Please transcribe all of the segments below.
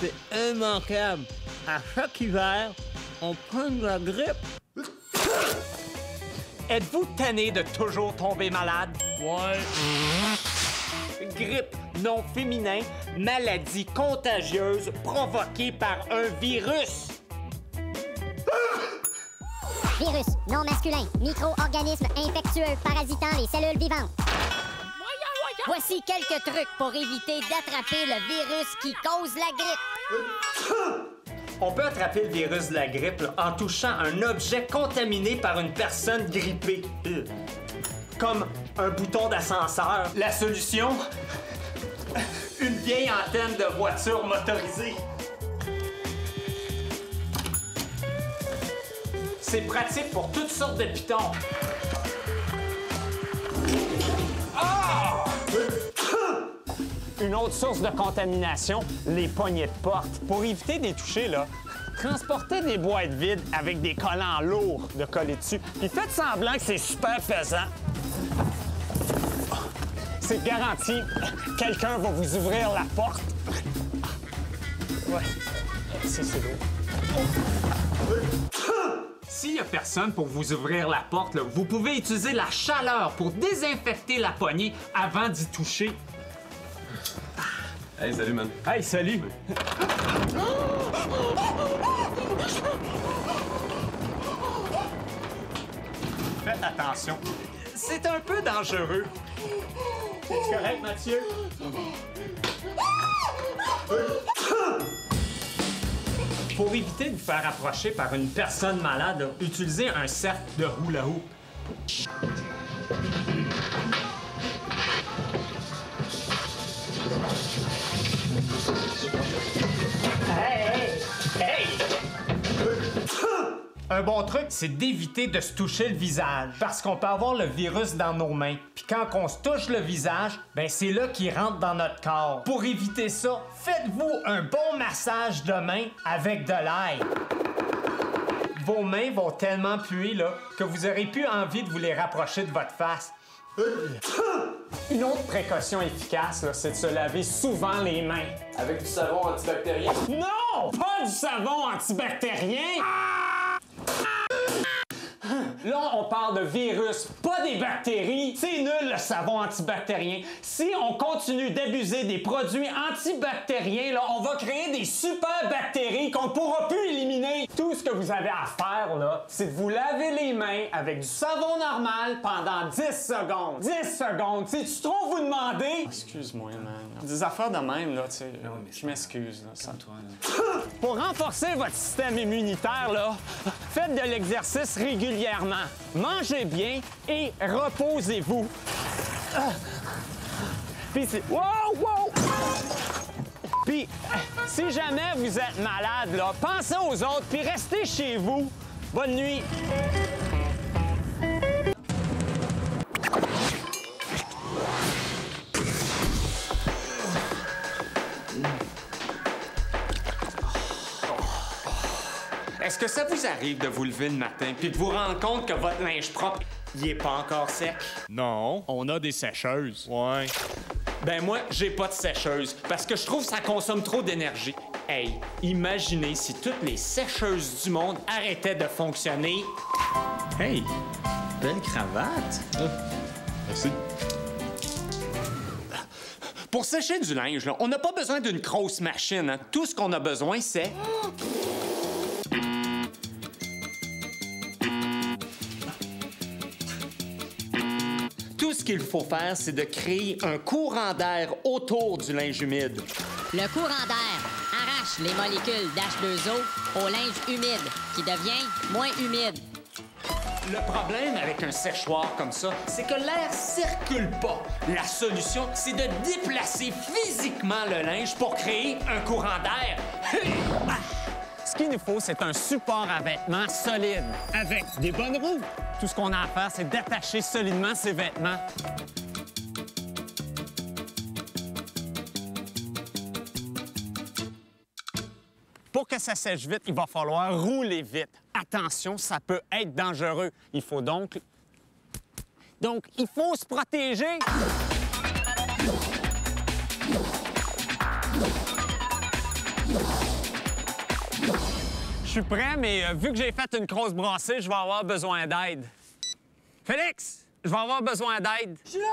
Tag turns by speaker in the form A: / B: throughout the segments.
A: c'est immanquable. À chaque hiver, on prend de la grippe.
B: Êtes-vous tanné de toujours tomber malade?
A: Ouais.
B: Grippe, nom féminin, maladie contagieuse provoquée par un virus.
C: Virus, non masculin, micro-organisme infectieux parasitant les cellules vivantes. Voici quelques trucs pour éviter d'attraper le virus qui cause la grippe.
B: On peut attraper le virus de la grippe là, en touchant un objet contaminé par une personne grippée. Comme un bouton d'ascenseur. La solution? Une vieille antenne de voiture motorisée. C'est pratique pour toutes sortes de pitons. Ah! Une autre source de contamination, les poignées de porte. Pour éviter de les toucher, là, transportez des boîtes vides avec des collants lourds de coller dessus. Puis faites semblant que c'est super pesant. C'est garanti, quelqu'un va vous ouvrir la porte. Ouais, c'est lourd. S'il n'y a personne pour vous ouvrir la porte, là, vous pouvez utiliser la chaleur pour désinfecter la poignée avant d'y toucher.
D: Hey, salut, man.
B: Hey, salut! Faites attention. C'est un peu dangereux. C'est correct, Mathieu? Pour éviter de vous faire approcher par une personne malade, là, utilisez un cercle de hula hoop. Hey! Un bon truc, c'est d'éviter de se toucher le visage. Parce qu'on peut avoir le virus dans nos mains. Puis quand on se touche le visage, ben c'est là qu'il rentre dans notre corps. Pour éviter ça, faites-vous un bon massage de main avec de l'ail. Vos mains vont tellement puer là, que vous aurez plus envie de vous les rapprocher de votre face. Une autre précaution efficace, là, c'est de se laver souvent les mains.
D: Avec du savon antibactérien?
B: Non! Pas du savon antibactérien! Là, on parle de virus, pas des bactéries. C'est nul, le savon antibactérien. Si on continue d'abuser des produits antibactériens, là, on va créer des super bactéries qu'on ne pourra plus éliminer. Tout ce que vous avez à faire, là, c'est de vous laver les mains avec du savon normal pendant 10 secondes. 10 secondes. Tu trop vous demander? Excuse-moi, man. Des affaires de même, là, tu sais. Je m'excuse, là. Pour renforcer votre système immunitaire, là, faites de l'exercice régulièrement. Mangez bien et reposez-vous. Puis wow! Puis si jamais vous êtes malade, là, pensez aux autres puis restez chez vous. Bonne nuit. Est-ce que ça vous arrive de vous lever le matin puis de vous rendre compte que votre linge propre, il est pas encore sec?
E: Non, on a des sécheuses. Ouais.
B: Ben moi, j'ai pas de sécheuse parce que je trouve que ça consomme trop d'énergie. Hey, imaginez si toutes les sécheuses du monde arrêtaient de fonctionner.
E: Hey, belle cravate. Merci.
B: Pour sécher du linge, là, on n'a pas besoin d'une grosse machine. Hein. Tout ce qu'on a besoin, c'est... Tout ce qu'il faut faire, c'est de créer un courant d'air autour du linge humide.
C: Le courant d'air arrache les molécules d'H2O au linge humide, qui devient moins humide.
B: Le problème avec un séchoir comme ça, c'est que l'air circule pas. La solution, c'est de déplacer physiquement le linge pour créer un courant d'air. Ce qu'il nous faut, c'est un support à vêtements solide, avec des bonnes roues. Tout ce qu'on a à faire, c'est d'attacher solidement ces vêtements. Pour que ça sèche vite, il va falloir rouler vite. Attention, ça peut être dangereux. Il faut donc il faut se protéger. suis prêt, mais vu que j'ai fait une grosse brassée, je vais avoir besoin d'aide. Félix, je vais avoir besoin d'aide. Je suis là,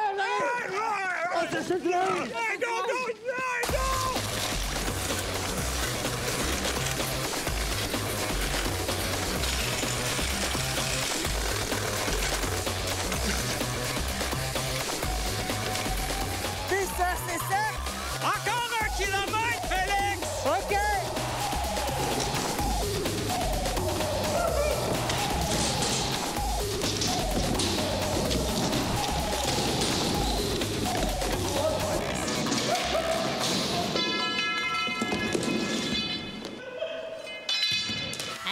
A: C'est ça!
B: Encore 1 kilomètre, Félix!
A: OK!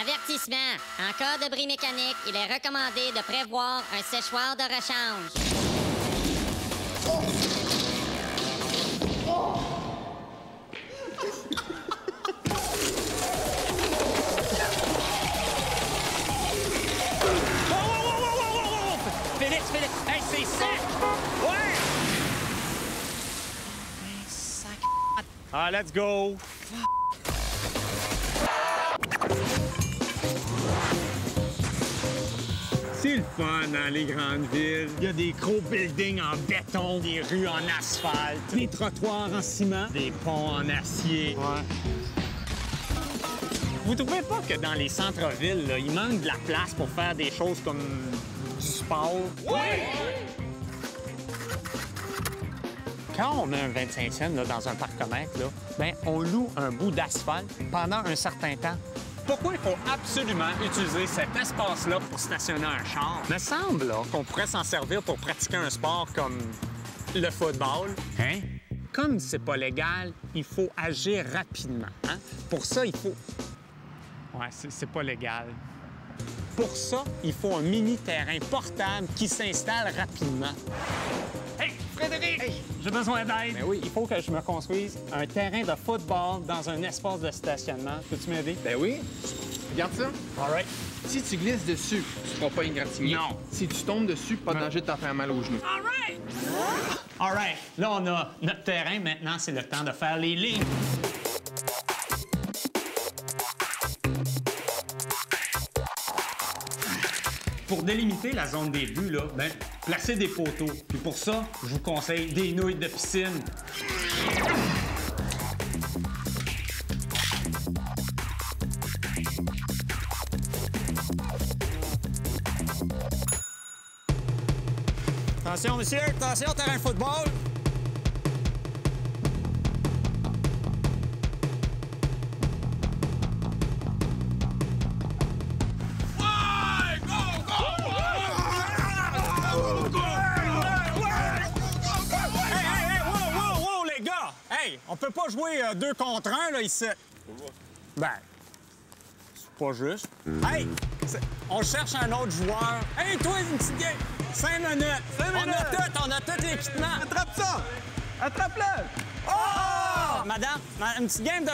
C: Avertissement. En cas de bris mécanique, il est recommandé de prévoir un séchoir de rechange.
B: Félix, hey, c'est sec! Ouais! Sac...
E: Ah, let's go! C'est le fun dans les grandes villes. Il y a des gros buildings en béton, des rues en asphalte, des trottoirs en ciment, des ponts en acier. Ouais. Vous trouvez pas que dans les centres-villes, là, il manque de la place pour faire des choses comme du sport? Oui! Quand on met un 25 cents là, dans un parcomètre, là, ben, on loue un bout d'asphalte pendant un certain temps. Pourquoi il faut absolument utiliser cet espace-là pour stationner un char? Il me semble là, qu'on pourrait s'en servir pour pratiquer un sport comme le football. Hein? Comme c'est pas légal, il faut agir rapidement. Hein? Pour ça, il faut... Ouais, c'est pas légal. Pour ça, il faut un mini-terrain portable qui s'installe rapidement. Hey, Frédéric! Hey, j'ai besoin d'aide! Ben oui, il faut que je me construise un terrain de football dans un espace de stationnement. Peux-tu m'aider?
D: Ben oui. Regarde ça.
B: All right.
D: Si tu glisses dessus, tu seras pas égratigné.
B: Non.
D: Si tu tombes dessus, pas de danger de t'en faire mal aux genoux.
B: All right! All right. Là, on a notre terrain. Maintenant, c'est le temps de faire les lignes. Pour délimiter la zone des buts, là, ben, placez des poteaux. Puis pour ça, je vous conseille des nouilles de piscine. Attention, monsieur. Attention, terrain de football. On peut pas jouer 2 contre 1, là, ici. Ben, c'est pas juste. Hey! On cherche un autre joueur. Hey, toi, une petite game! 5 minutes! 5 minutes! On a tout l'équipement!
D: Attrape ça! Attrape-le!
B: Oh! Madame, une petite game de...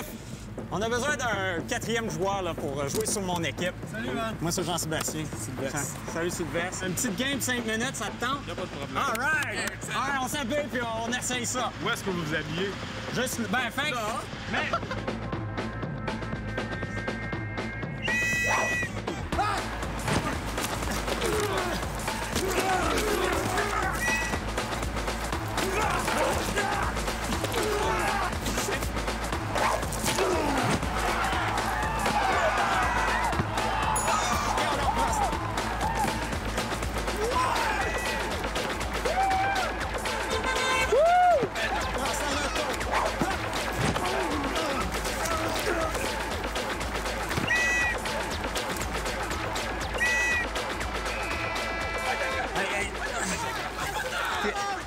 B: On a besoin d'un 4e joueur là, pour jouer sur mon équipe.
D: Salut, man!
B: Moi, c'est Jean-Sébastien. Sylvestre. Salut, Sylvestre. Une petite game de 5 minutes, ça te tente?
E: Y'a pas de problème.
B: All right! All right, on s'habille puis on essaye ça.
E: Où est-ce que vous vous habillez?
B: Juste... Ben, fin... Mais...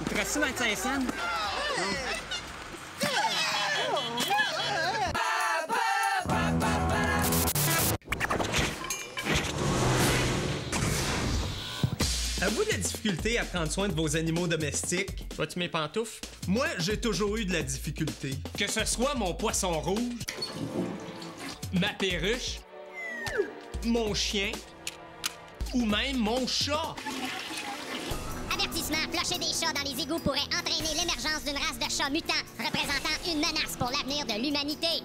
B: Il te reste 25 cents?
F: Avez-vous de la difficulté à prendre soin de vos animaux domestiques?
E: Vois-tu mes pantoufles?
F: Moi, j'ai toujours eu de la difficulté.
E: Que ce soit mon poisson rouge, ma perruche, mon chien ou même mon chat.
C: Avertissement, flusher des chats dans les égouts pourrait entraîner l'émergence d'une race de chats mutants représentant une menace pour l'avenir de l'humanité.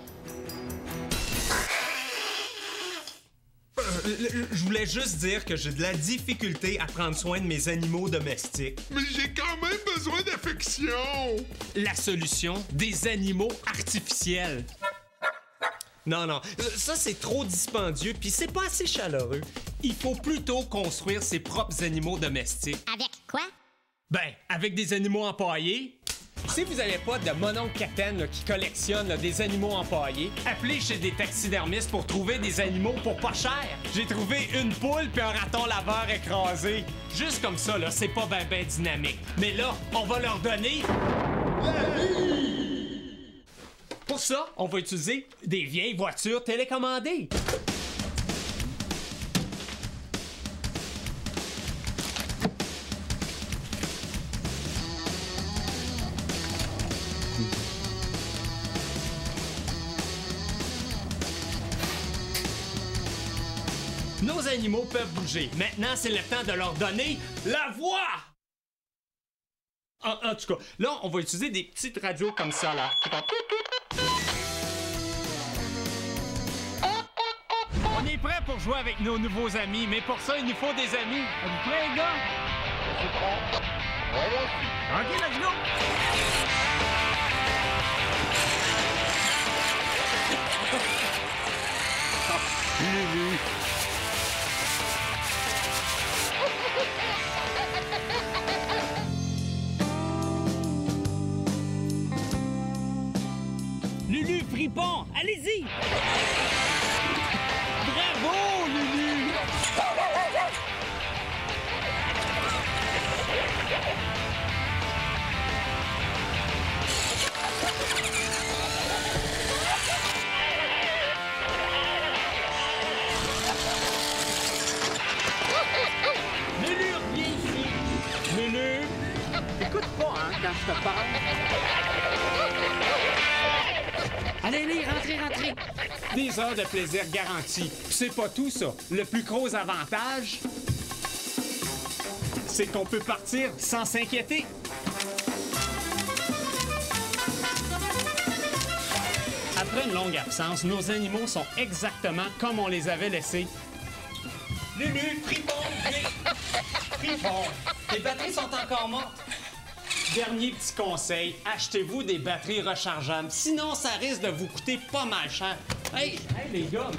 F: Je voulais juste dire que j'ai de la difficulté à prendre soin de mes animaux domestiques.
G: Mais j'ai quand même besoin d'affection!
F: La solution, des animaux artificiels. Non, ça c'est trop dispendieux, puis c'est pas assez chaleureux. Il faut plutôt construire ses propres animaux domestiques.
C: Avec quoi?
F: Ben, avec des animaux empaillés. Si vous n'avez pas de mononcle Capitaine là, qui collectionne là, des animaux empaillés, appelez chez des taxidermistes pour trouver des animaux pour pas cher. J'ai trouvé une poule puis un raton laveur écrasé. Juste comme ça, là, c'est pas ben dynamique. Mais là, on va leur donner... la vie! Pour ça, on va utiliser des vieilles voitures télécommandées. Nos animaux peuvent bouger. Maintenant, c'est le temps de leur donner la voix! En tout cas, là, on va utiliser des petites radios comme ça, là. On est prêt pour jouer avec nos nouveaux amis, mais pour ça, il nous faut des amis. Êtes-vous prêts, les gars? OK, let's go!
A: Lulu Fripon, allez-y! Bravo, Lulu! Lulu, viens ici! Lulu!
B: Écoute pas, hein, quand je te parle.
A: Allez, rentrez!
F: Des heures de plaisir garanties. Puis c'est pas tout, ça. Le plus gros avantage, c'est qu'on peut partir sans s'inquiéter. Après une longue absence, nos animaux sont exactement comme on les avait laissés. Lulu, Fripon, viens! Fripon, les batteries sont encore mortes. Dernier petit conseil, achetez-vous des batteries rechargeables. Sinon, ça risque de vous coûter pas mal cher. Hey les gars,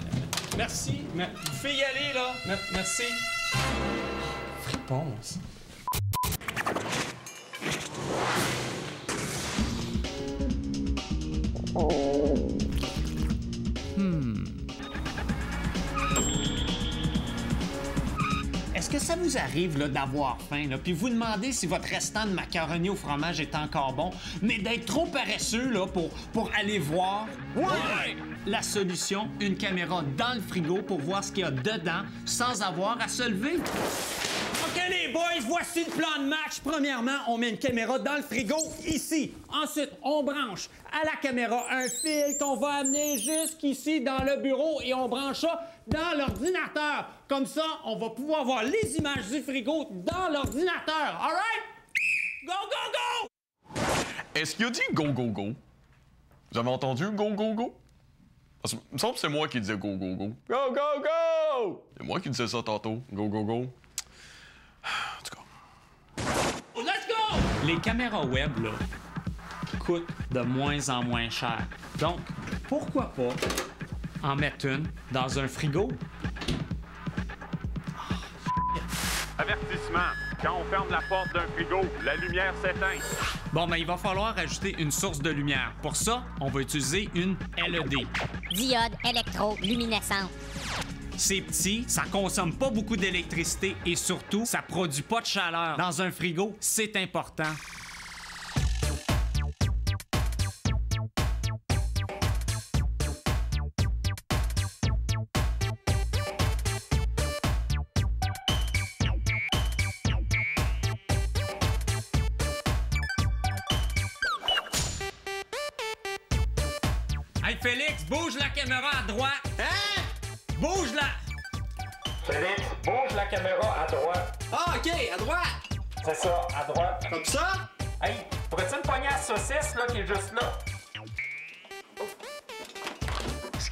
F: merci. Vous pouvez y aller, là. Merci. Réponse. Est-ce que ça vous arrive là, d'avoir faim, là, puis vous demandez si votre restant de macaroni au fromage est encore bon, mais d'être trop paresseux là, pour aller voir? Ouais! La solution, une caméra dans le frigo pour voir ce qu'il y a dedans sans avoir à se lever. OK, les boys, voici le plan de match. Premièrement, on met une caméra dans le frigo, ici. Ensuite, on branche à la caméra un fil qu'on va amener jusqu'ici dans le bureau et on branche ça dans l'ordinateur. Comme ça, on va pouvoir voir les images du frigo dans l'ordinateur. All right? Go, go, go!
H: Est-ce qu'il a dit go, go, go? Vous avez entendu go, go, go? Parce que, il me semble que c'est moi qui disais go, go, go. Go, go, go! C'est moi qui disais ça tantôt. Go, go, go. En tout cas.
A: Let's go!
F: Les caméras web, là, coûtent de moins en moins cher. Donc, pourquoi pas en mettre une dans un frigo?
E: Avertissement. Quand on ferme la porte d'un frigo, la lumière s'éteint.
F: Bon, ben, il va falloir ajouter une source de lumière. Pour ça, on va utiliser une LED.
C: Diode électroluminescente.
F: C'est petit, ça consomme pas beaucoup d'électricité et surtout, ça produit pas de chaleur. Dans un frigo, c'est important. Hey Félix, bouge la caméra à droite. Hein? Bouge la...
B: Félix, bouge la caméra à droite.
F: Ah, OK, à droite.
B: C'est ça, à droite.
F: Comme ça?
B: Hey, pourrais-tu me pogner la saucisse, là, qui est juste là?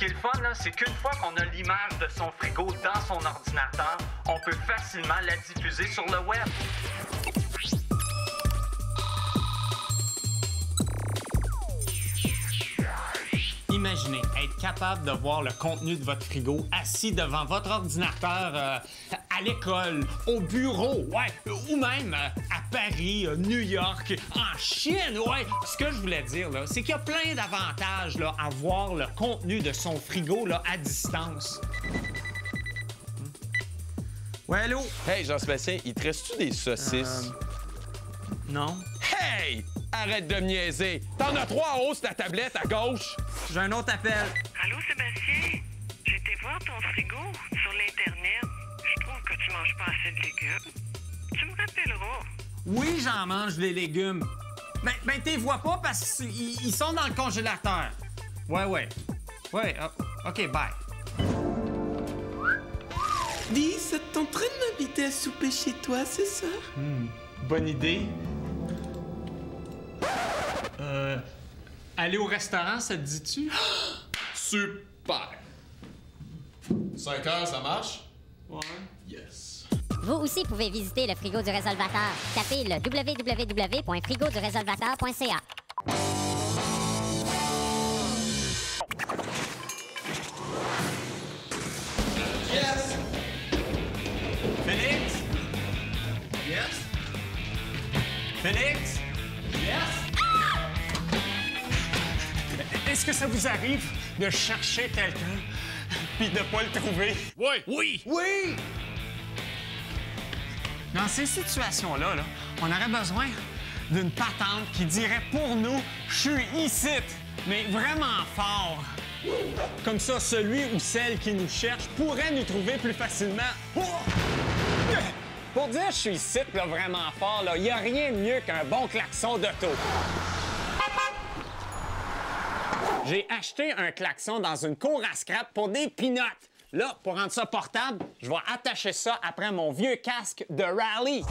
B: qui est le fun, là, c'est qu'une fois qu'on a l'image de son frigo dans son ordinateur, on peut facilement la diffuser sur le web.
F: Imaginez être capable de voir le contenu de votre frigo assis devant votre ordinateur à l'école, au bureau, ouais, ou même à Paris, New York, en Chine, ouais. Ce que je voulais dire, là, c'est qu'il y a plein d'avantages là, à voir le contenu de son frigo là, à distance. Ouais, allô?
I: Hey, Jean-Sébastien, il te reste-tu des saucisses?
F: Non.
I: Hey! Arrête de me niaiser! T'en as 3 en haut sur ta tablette à gauche!
F: J'ai un autre appel.
J: Allô, Sébastien? J'ai été voir ton frigo sur l'Internet. Je trouve que tu manges pas assez de légumes. Tu me rappelleras.
F: Oui, j'en mange des légumes. Ben t'es vois pas parce qu'ils sont dans le congélateur. Ouais. Ouais, OK, bye.
K: Dis, ça t'entraîne de m'inviter à souper chez toi ce soir?
F: Bonne idée. Aller au restaurant, ça te dit-tu?
H: Super! 5 heures, ça marche?
F: Ouais.
H: Yes.
C: Vous aussi pouvez visiter le frigo du résolvateur. Tapez le www.frigodurésolvateur.ca.
D: Yes!
F: Félix?
D: Yes!
F: Félix?
D: Yes!
F: Est-ce que ça vous arrive de chercher quelqu'un puis de pas le trouver? Oui! Dans ces situations-là, là, on aurait besoin d'une patente qui dirait pour nous « Je suis ici », mais vraiment fort. Comme ça, celui ou celle qui nous cherche pourrait nous trouver plus facilement. Pour dire « Je suis ici » là, vraiment fort, il n'y a rien de mieux qu'un bon klaxon d'auto. J'ai acheté un klaxon dans une cour à scrap pour des peanuts. Là, pour rendre ça portable, je vais attacher ça après mon vieux casque de rallye.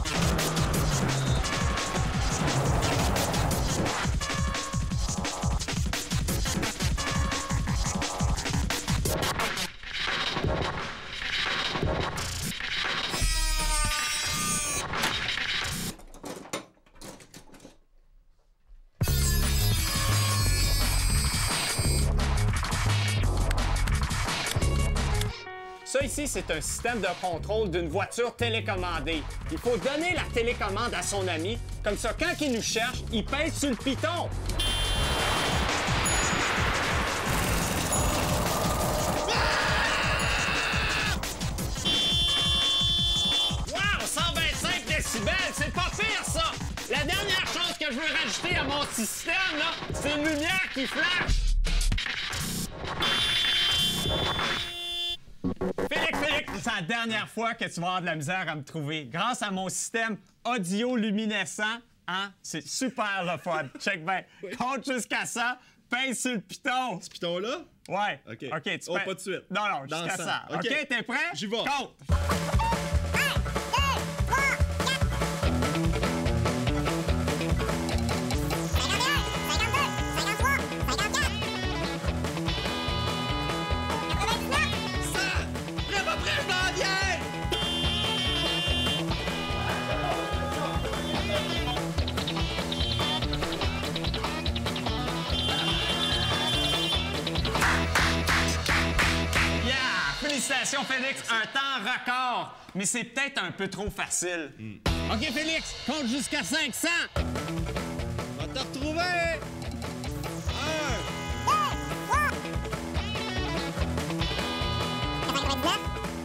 F: Ça ici, c'est un système de contrôle d'une voiture télécommandée. Il faut donner la télécommande à son ami. Comme ça, quand il nous cherche, il pèse sur le piton. Wow! 125 décibels! C'est pas pire, ça! La dernière chose que je veux rajouter à mon système, là, c'est une lumière qui flash! Félix, c'est la dernière fois que tu vas avoir de la misère à me trouver. Grâce à mon système audioluminescent, hein, c'est super le fun. Check bien. Compte jusqu'à ça, pèse sur le piton.
K: Ce piton-là?
F: Ouais.
K: OK.
F: OK, tu
K: Oh, pas de suite.
F: Non,
K: Dans
F: jusqu'à
K: le
F: ça.
K: sang.
F: OK, t'es prêt?
K: J'y vais.
F: Compte. 1. Félicitations, Félix, un temps record. Mais c'est peut-être un peu trop facile. OK, Félix, compte jusqu'à 500.
K: Va te retrouver!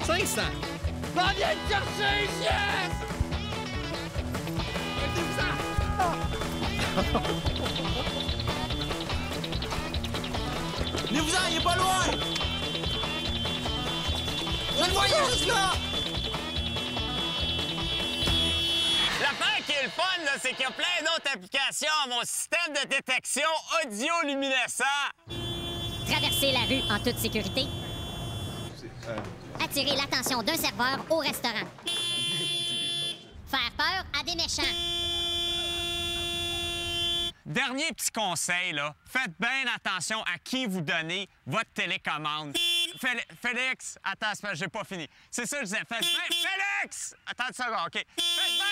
K: 500!
A: Va viens te chercher, yes!
K: Venez-vous-en, il est pas loin! Je le voyais juste là!
F: L'affaire qui est le fun, là, c'est qu'il y a plein d'autres applications à mon système de détection audioluminescent.
C: Traverser la rue en toute sécurité. Attirer l'attention d'un serveur au restaurant. Faire peur à des méchants.
E: Dernier petit conseil, là. Faites bien attention à qui vous donnez votre télécommande. Félix, attends, j'ai pas fini. C'est ça que je disais. Faites bien... Félix! Attends une seconde, OK. Faites bien...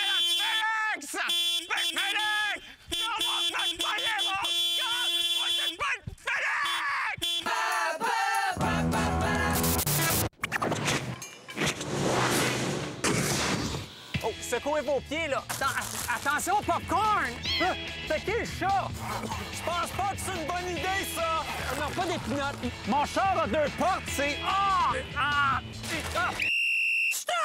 E: Félix! Félix! Comment faites pas les mots? Faites pas... Félix! Oh, secouez vos pieds, là. Attention, popcorn! C'est qui le chat? Je pense pas que c'est une bonne idée, ça! Non, pas des pinottes. Mon char a 2 portes, c'est... Stop!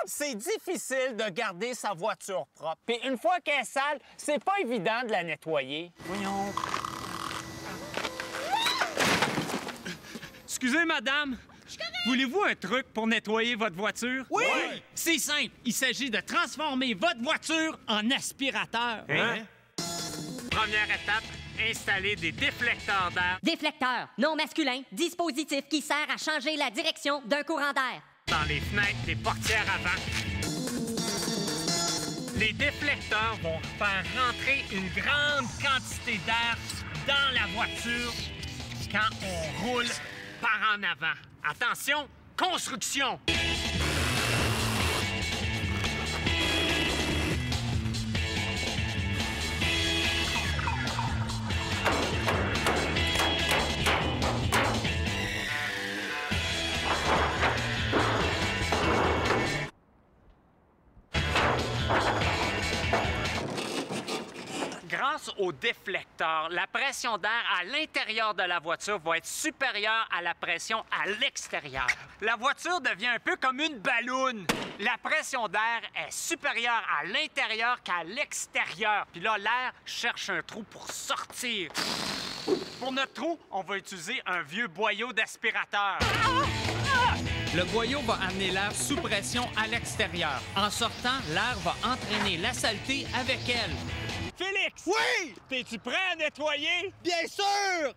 E: C'est difficile de garder sa voiture propre. Puis une fois qu'elle est sale, c'est pas évident de la nettoyer. Voyons.
F: Excusez, madame. Voulez-vous un truc pour nettoyer votre voiture?
E: Oui!
F: C'est simple. Il s'agit de transformer votre voiture en aspirateur.
E: Hein? Première étape, installer des déflecteurs d'air.
C: Déflecteur, non masculin, dispositif qui sert à changer la direction d'un courant d'air.
E: Dans les fenêtres des portières avant. Les déflecteurs vont faire rentrer une grande quantité d'air dans la voiture quand on roule par en avant. Attention, construction! Grâce au déflecteur, la pression d'air à l'intérieur de la voiture va être supérieure à la pression à l'extérieur. La voiture devient un peu comme une balloune. La pression d'air est supérieure à l'intérieur qu'à l'extérieur. Puis là, l'air cherche un trou pour sortir. Pour notre trou, on va utiliser un vieux boyau d'aspirateur.
F: Le boyau va amener l'air sous pression à l'extérieur. En sortant, l'air va entraîner la saleté avec elle.
E: Félix!
D: Oui!
E: T'es-tu prêt à nettoyer?
D: Bien sûr!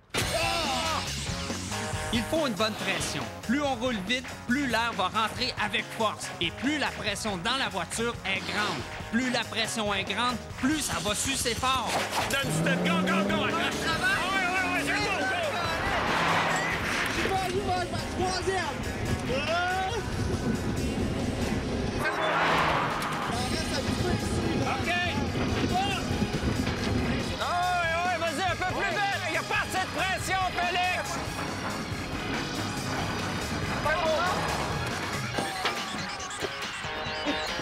F: Il faut une bonne pression. Plus on roule vite, plus l'air va rentrer avec force. Et plus la pression dans la voiture est grande. Plus la pression est grande, plus ça va sucer fort.
E: Donne step, go, go, go!
D: Ouais,
E: c'est go, go!
D: J'y vais, troisième!
E: OK! Ouais, vas-y, un peu plus vite! Il n'y a pas assez de pression, Félix!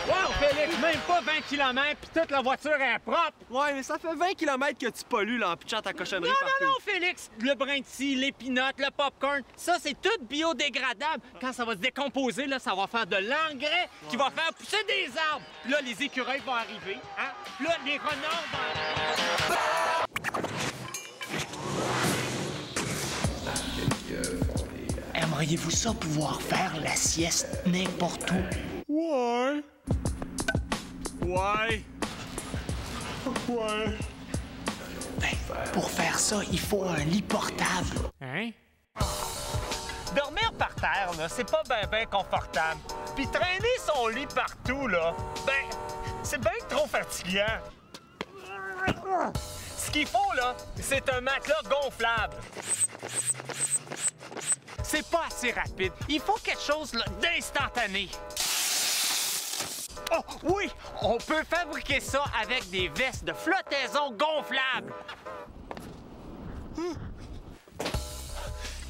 E: Wow, Félix, même pas 20 km, puis toute la voiture est propre!
L: Ouais, mais ça fait 20 km que tu pollues là, en pitchant ta cochonnerie partout.
F: Non, Félix! Le brin de scie, les pinottes, le popcorn, ça, c'est tout biodégradable. Quand ça va se décomposer, là, ça va faire de l'engrais qui va faire pousser des arbres. Puis là, les écureuils vont arriver, hein? Puis là, les renards vont arriver.
K: Aimeriez-vous ça pouvoir faire la sieste n'importe où?
E: Ouais. Ouais. Ouais.
K: Ben, pour faire ça, il faut un lit portable.
E: Hein? Dormir par terre, là, c'est pas ben confortable. Puis traîner son lit partout, là, ben, c'est bien trop fatigant. Ce qu'il faut, là, c'est un matelas gonflable. C'est pas assez rapide. Il faut quelque chose là, d'instantané. Oh, oui! On peut fabriquer ça avec des vestes de flottaison gonflables.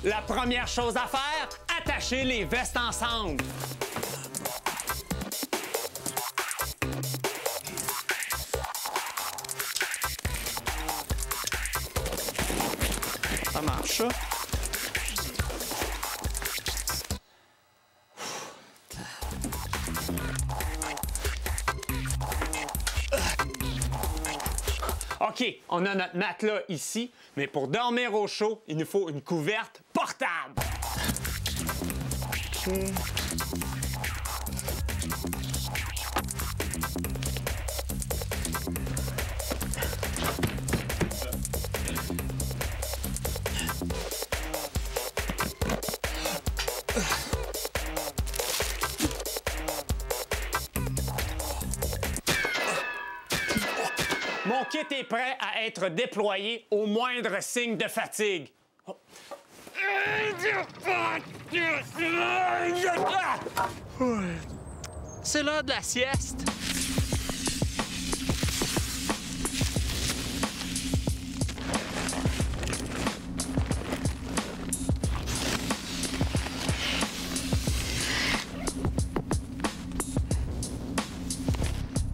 E: La première chose à faire, attacher les vestes ensemble.
L: Ça marche, ça?
E: OK, on a notre matelas ici, mais pour dormir au chaud, il nous faut une couverte portable. Mon
F: kit est prêt à être déployé au moindre signe de fatigue. Oh. C'est l'heure de la sieste.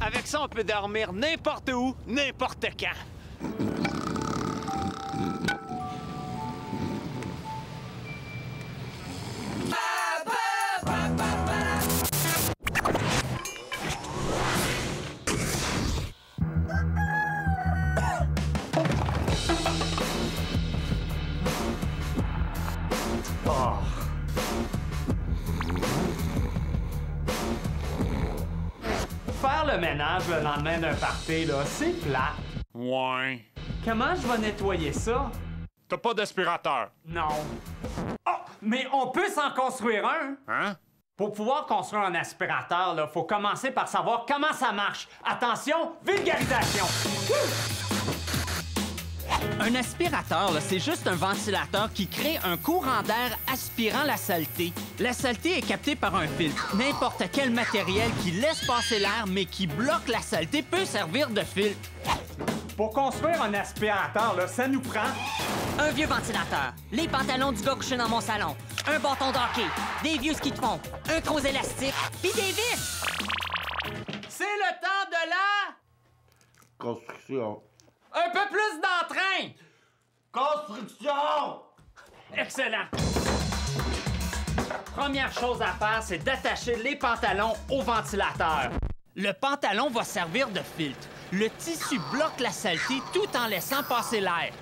F: Avec ça, on peut dormir n'importe où, n'importe quand. Oh. Faire le ménage le lendemain d'un party, là, c'est plate.
E: Ouais.
F: Comment je vais nettoyer ça?
E: T'as pas d'aspirateur.
F: Non. Oh, mais on peut s'en construire un.
E: Hein?
F: Pour pouvoir construire un aspirateur, il faut commencer par savoir comment ça marche. Attention, vulgarisation.
M: Un aspirateur, c'est juste un ventilateur qui crée un courant d'air aspirant la saleté. La saleté est captée par un filtre. N'importe quel matériel qui laisse passer l'air mais qui bloque la saleté peut servir de filtre.
F: Pour construire un aspirateur, ça nous prend...
M: Un vieux ventilateur, les pantalons du gars couché dans mon salon, un bâton d'hockey, des vieux skis de fond, un gros élastique, puis des vis!
F: C'est le temps de la...
D: Construction.
F: Un peu plus d'entrain!
D: Construction!
F: Excellent! Première chose à faire, c'est d'attacher les pantalons au ventilateur.
M: Le pantalon va servir de filtre. Le tissu bloque la saleté tout en laissant passer l'air.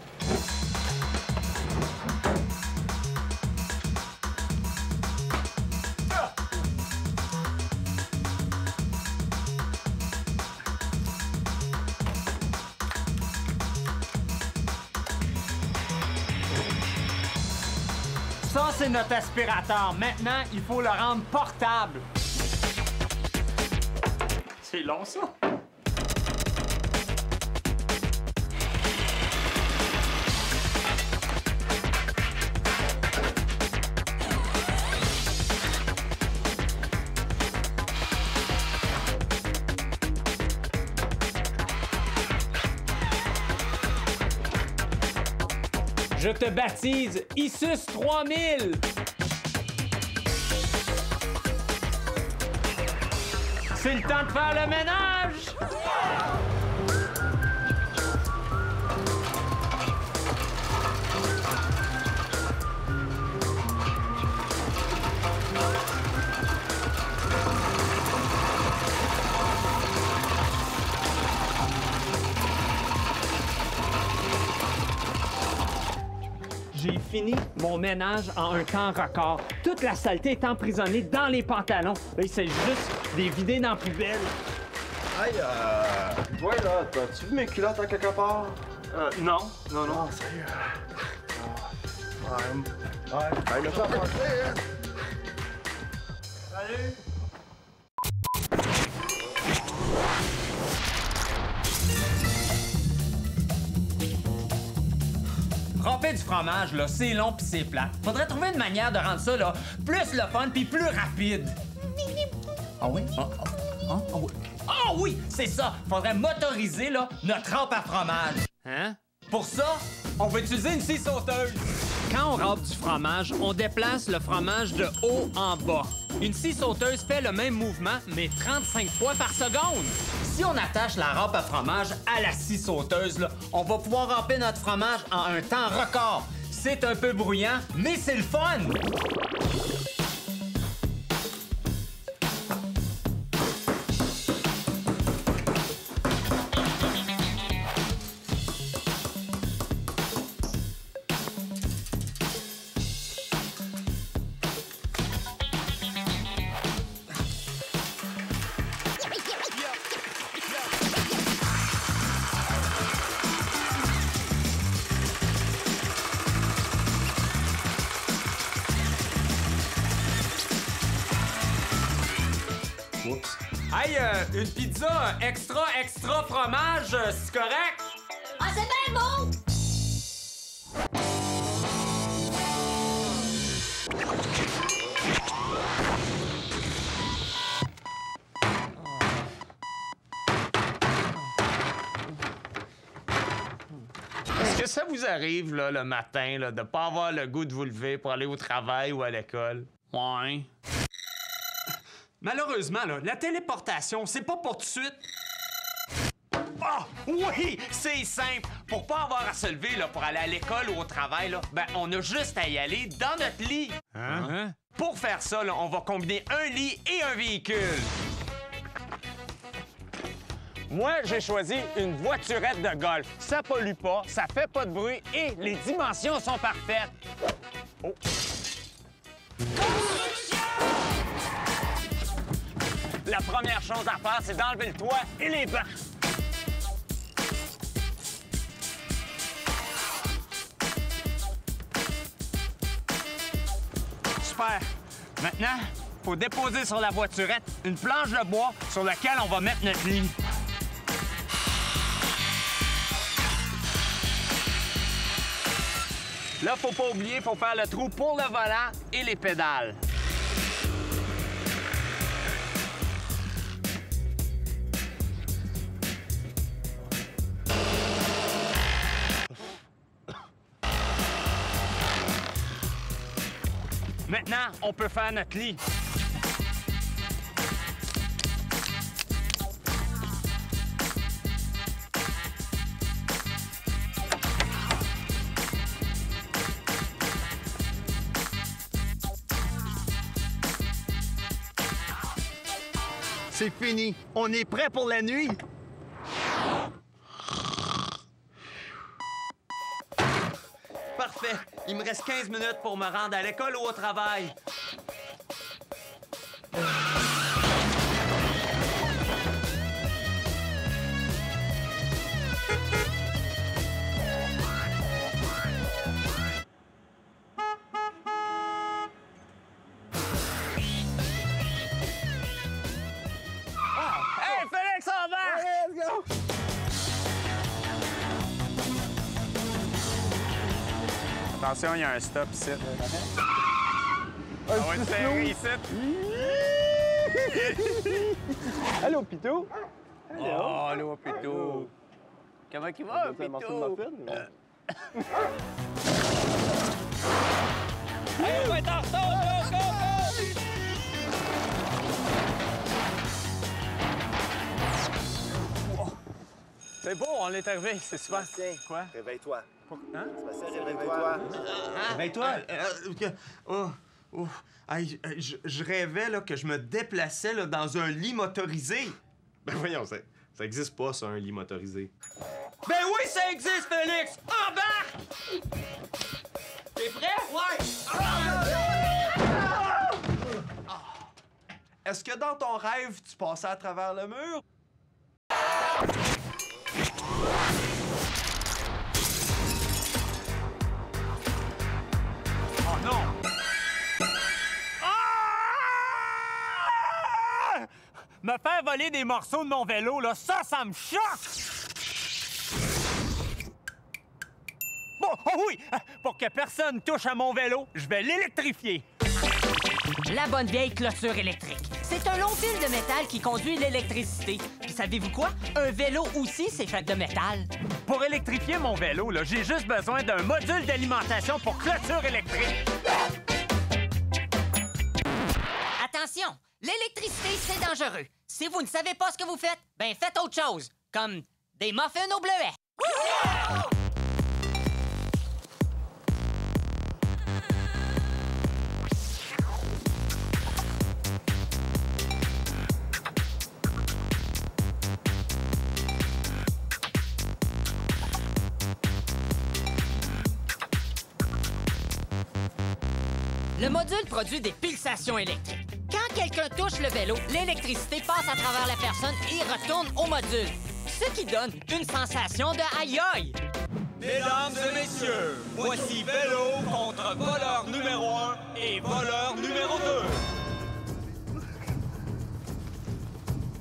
F: Ça, c'est notre aspirateur. Maintenant, il faut le rendre portable. C'est long, ça. Je te baptise Isus 3000! C'est le temps de faire le ménage! J'ai fini mon ménage en un temps record. Toute la saleté est emprisonnée dans les pantalons. Là, il s'agit juste de les vider dans la poubelle.
L: Hey, toi, là, t'as-tu vu mes culottes à quelque part?
F: Non. Non.
L: Ah, sérieux? Ouais. Hey, le temps passé, hein?
F: Salut! Râper du fromage, là, c'est long pis c'est plat. Faudrait trouver une manière de rendre ça, là, plus le fun pis plus rapide. Ah oui? Oui. Ah oui, c'est ça! Faudrait motoriser, là, notre rampe à fromage. Hein? Pour ça, on va utiliser une scie sauteuse. Quand on râpe du fromage, on déplace le fromage de haut en bas. Une scie sauteuse fait le même mouvement, mais 35 fois par seconde. Si on attache la râpe à fromage à la scie sauteuse, là, on va pouvoir râper notre fromage en un temps record. C'est un peu bruyant, mais c'est le fun! Hey, une pizza extra fromage, c'est correct? que ça vous arrive, là, le matin, là, de pas avoir le goût de vous lever pour aller au travail ou à l'école? Ouais. Malheureusement, là, la téléportation, c'est pas pour tout de suite. Ah! Oui! C'est simple! Pour pas avoir à se lever là, pour aller à l'école ou au travail, là, ben, on a juste à y aller dans notre lit. Hein? Pour faire ça, là, on va combiner un lit et un véhicule. Moi, j'ai choisi une voiturette de golf. Ça pollue pas, ça fait pas de bruit et les dimensions sont parfaites. Oh! La première chose à faire, c'est d'enlever le toit et les bancs. Super. Maintenant, il faut déposer sur la voiturette une planche de bois sur laquelle on va mettre notre lit. Là, faut pas oublier, faut faire le trou pour le volant et les pédales. Maintenant, on peut faire notre lit. C'est fini. On est prêt pour la nuit. Parfait. Il me reste 15 minutes pour me rendre à l'école ou au travail. Hey, Félix, on va! Let's go! Attention, il y a un stop ici. On va te serrer ici. Allô, Pitou? Oh, allô, Pitou. Comment il va, Pitou? Hey, on va être en retard, go, go, go! C'est beau, on est arrivé, c'est super. Quoi?
L: Réveille-toi.
F: Hein?
L: Réveille-toi.
F: Réveille-toi. Je rêvais là, que je me déplaçais là, dans un lit motorisé.
L: Ben voyons, ça existe pas, ça, un lit motorisé.
F: Ben oui, ça existe, Félix! Embarque! T'es prêt? Ouais! Est-ce que dans ton rêve, tu passais à travers le mur? Oh non! Ah! Me faire voler des morceaux de mon vélo, là, ça me choque! Bon, oh oui! Pour que personne touche à mon vélo, je vais l'électrifier.
M: La bonne vieille clôture électrique. C'est un long fil de métal qui conduit l'électricité. Puis savez-vous quoi? Un vélo aussi, c'est fait de métal.
F: Pour électrifier mon vélo, là, j'ai juste besoin d'un module d'alimentation pour clôture électrique.
M: Attention! L'électricité, c'est dangereux. Si vous ne savez pas ce que vous faites, ben faites autre chose, comme des muffins au bleuet. Le module produit des pulsations électriques. Quand quelqu'un touche le vélo, l'électricité passe à travers la personne et retourne au module, ce qui donne une sensation de aïe-aïe.
F: Mesdames et messieurs, voici vélo contre voleur numéro 1 et voleur numéro 2.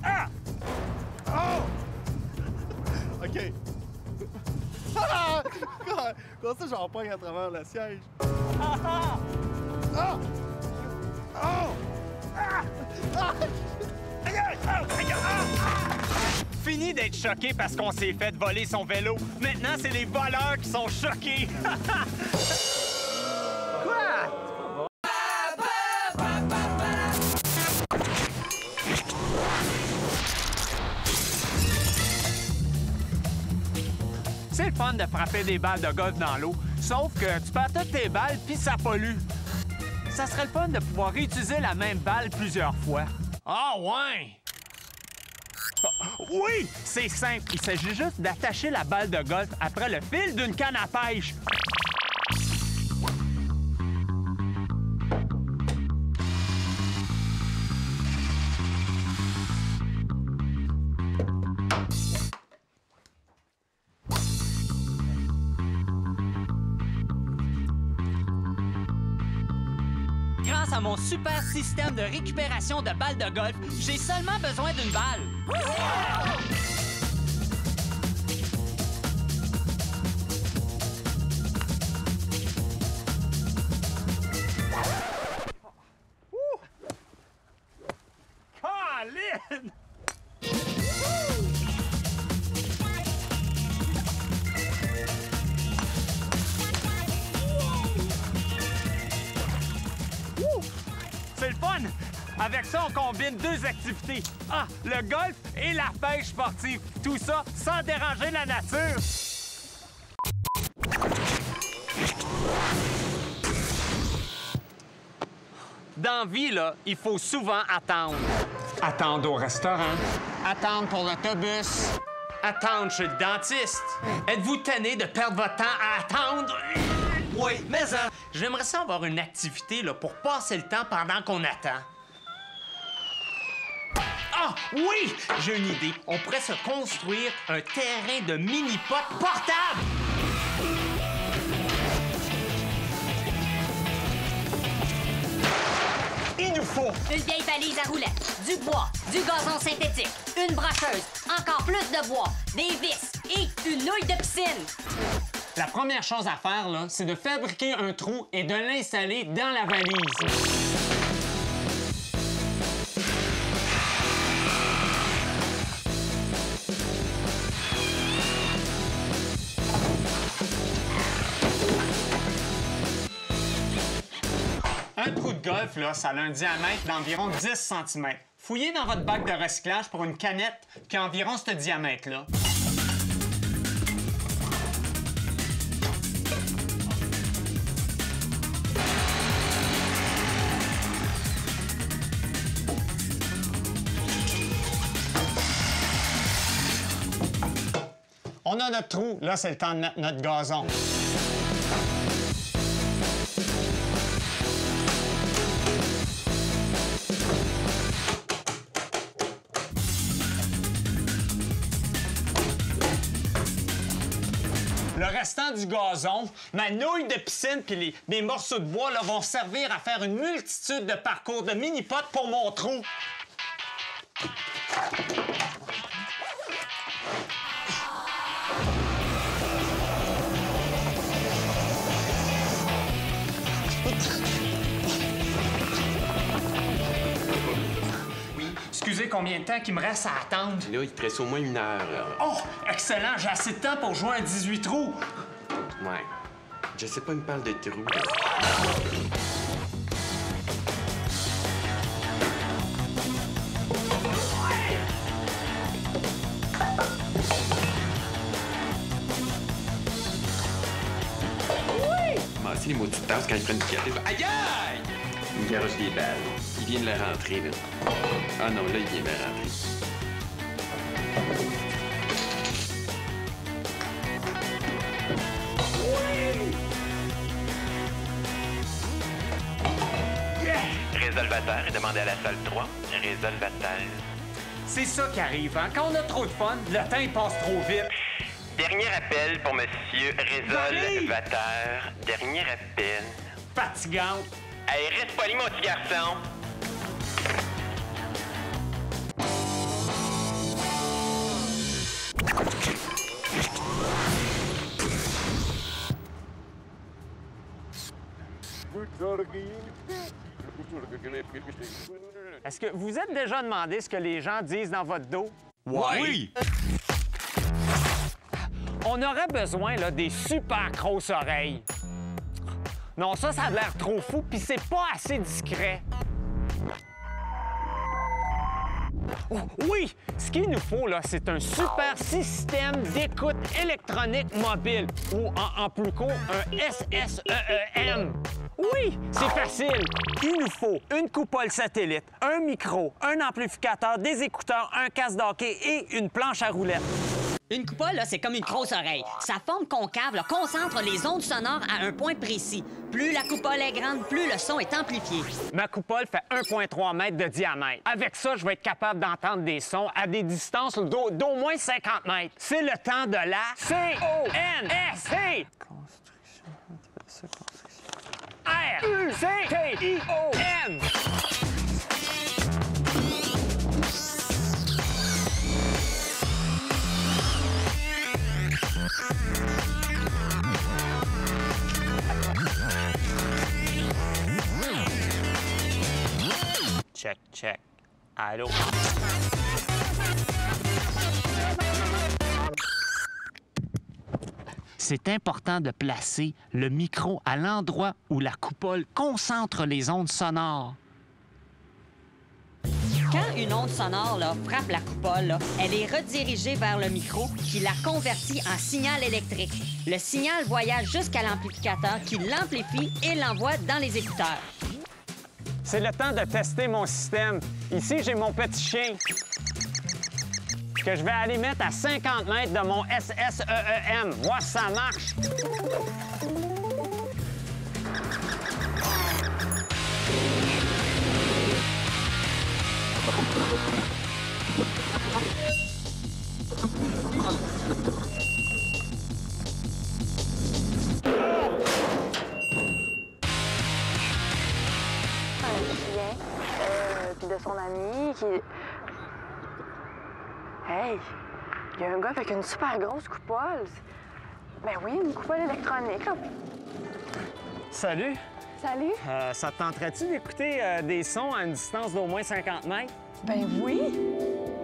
F: Ah!
L: Oh! OK. Ah! Comment ça, j'en pogne à travers le siège?
F: Ah! Ah!
L: Oh! Oh! Ah! Ah!
F: Aïe! Aïe! Aïe! Ah! fini d'être choqués parce qu'on s'est fait voler son vélo. Maintenant, c'est les voleurs qui sont choqués. Quoi? C'est le fun de frapper des balles de golf dans l'eau, sauf que tu perds toutes tes balles puis ça pollue. Ça serait le fun de pouvoir réutiliser la même balle plusieurs fois. Ah ouais! Oui! C'est simple. Il s'agit juste d'attacher la balle de golf après le fil d'une canne à pêche.
M: Grâce à mon super système de récupération de balles de golf, j'ai seulement besoin d'une balle.
F: Colin! C'est le fun! Avec ça, on combine deux activités. Ah, le golf et la pêche sportive. Tout ça sans déranger la nature. Dans la vie, là, il faut souvent attendre. Attendre au restaurant. Attendre pour l'autobus. Attendre chez le dentiste. Êtes-vous tanné de perdre votre temps à attendre? Oui, mais j'aimerais ça avoir une activité là, pour passer le temps pendant qu'on attend. Ah, oui! J'ai une idée. On pourrait se construire un terrain de mini-pot portable! Il nous faut
C: une vieille valise à roulettes, du bois, du gazon synthétique, une brocheuse, encore plus de bois, des vis et une nouille de piscine.
F: La première chose à faire, là, c'est de fabriquer un trou et de l'installer dans la valise. Un trou de golf, là, ça a un diamètre d'environ 10 cm. Fouillez dans votre bac de recyclage pour une canette qui a environ ce diamètre-là. On a notre trou. Là, c'est le temps de mettre notre gazon. Le restant du gazon, ma nouille de piscine puis mes morceaux de bois là, vont servir à faire une multitude de parcours de mini-potes pour mon trou. Excusez, combien de temps qu'il me reste à attendre?
I: Là, il te reste au moins 1 heure.
F: Oh, excellent! J'ai assez de temps pour jouer à 18 trous.
I: Ouais. Je sais pas, il me parle de trous. Moi aussi, les mots de tasse quand ils prennent du café. Aïe aïe! Il me garoche des balles. Il vient de la rentrer, là. Ah non, là, il vient de la rentrer.
N: Résolvateur est demandé à la salle 3. Résolvateur.
F: C'est ça qui arrive, hein? Quand on a trop de fun, le temps il passe trop vite.
N: Dernier appel pour Monsieur Résolvateur. Dernier appel.
F: Fatigant.
N: Hey, reste poli, mon petit garçon.
F: Est-ce que vous êtes déjà demandé ce que les gens disent dans votre dos?
E: Ouais.
F: Oui!
B: On aurait besoin là, des super grosses oreilles. Non, ça a l'air trop fou, puis c'est pas assez discret. Oh, oui! Ce qu'il nous faut, là, c'est un super système d'écoute électronique mobile, ou en plus court, un SSEEM. Oui, c'est facile. Il nous faut une coupole satellite, un micro, un amplificateur, des écouteurs, un casque d'hockey et une planche à roulettes.
O: Une coupole, c'est comme une grosse oreille. Sa forme concave concentre les ondes sonores à un point précis. Plus la coupole est grande, plus le son est amplifié.
B: Ma coupole fait 1,3 mètres de diamètre. Avec ça, je vais être capable d'entendre des sons à des distances d'au moins 50 mètres. C'est le temps de la C-O-N-S-T! R-U-C-T-I-O-N! Check, check. Allô?
M: C'est important de placer le micro à l'endroit où la coupole concentre les ondes sonores.
O: Quand une onde sonore frappe la coupole, elle est redirigée vers le micro qui la convertit en signal électrique. Le signal voyage jusqu'à l'amplificateur qui l'amplifie et l'envoie dans les écouteurs.
B: C'est le temps de tester mon système. Ici, j'ai mon petit chien que je vais aller mettre à 50 mètres de mon SSEEM. Voir si ça marche.
J: Puis de son ami qui... Hey! Il y a un gars avec une super grosse coupole. Ben oui, une coupole électronique. Là.
B: Salut!
J: Salut!
B: Ça te tenterait-tu d'écouter des sons à une distance d'au moins 50 mètres?
J: Ben oui!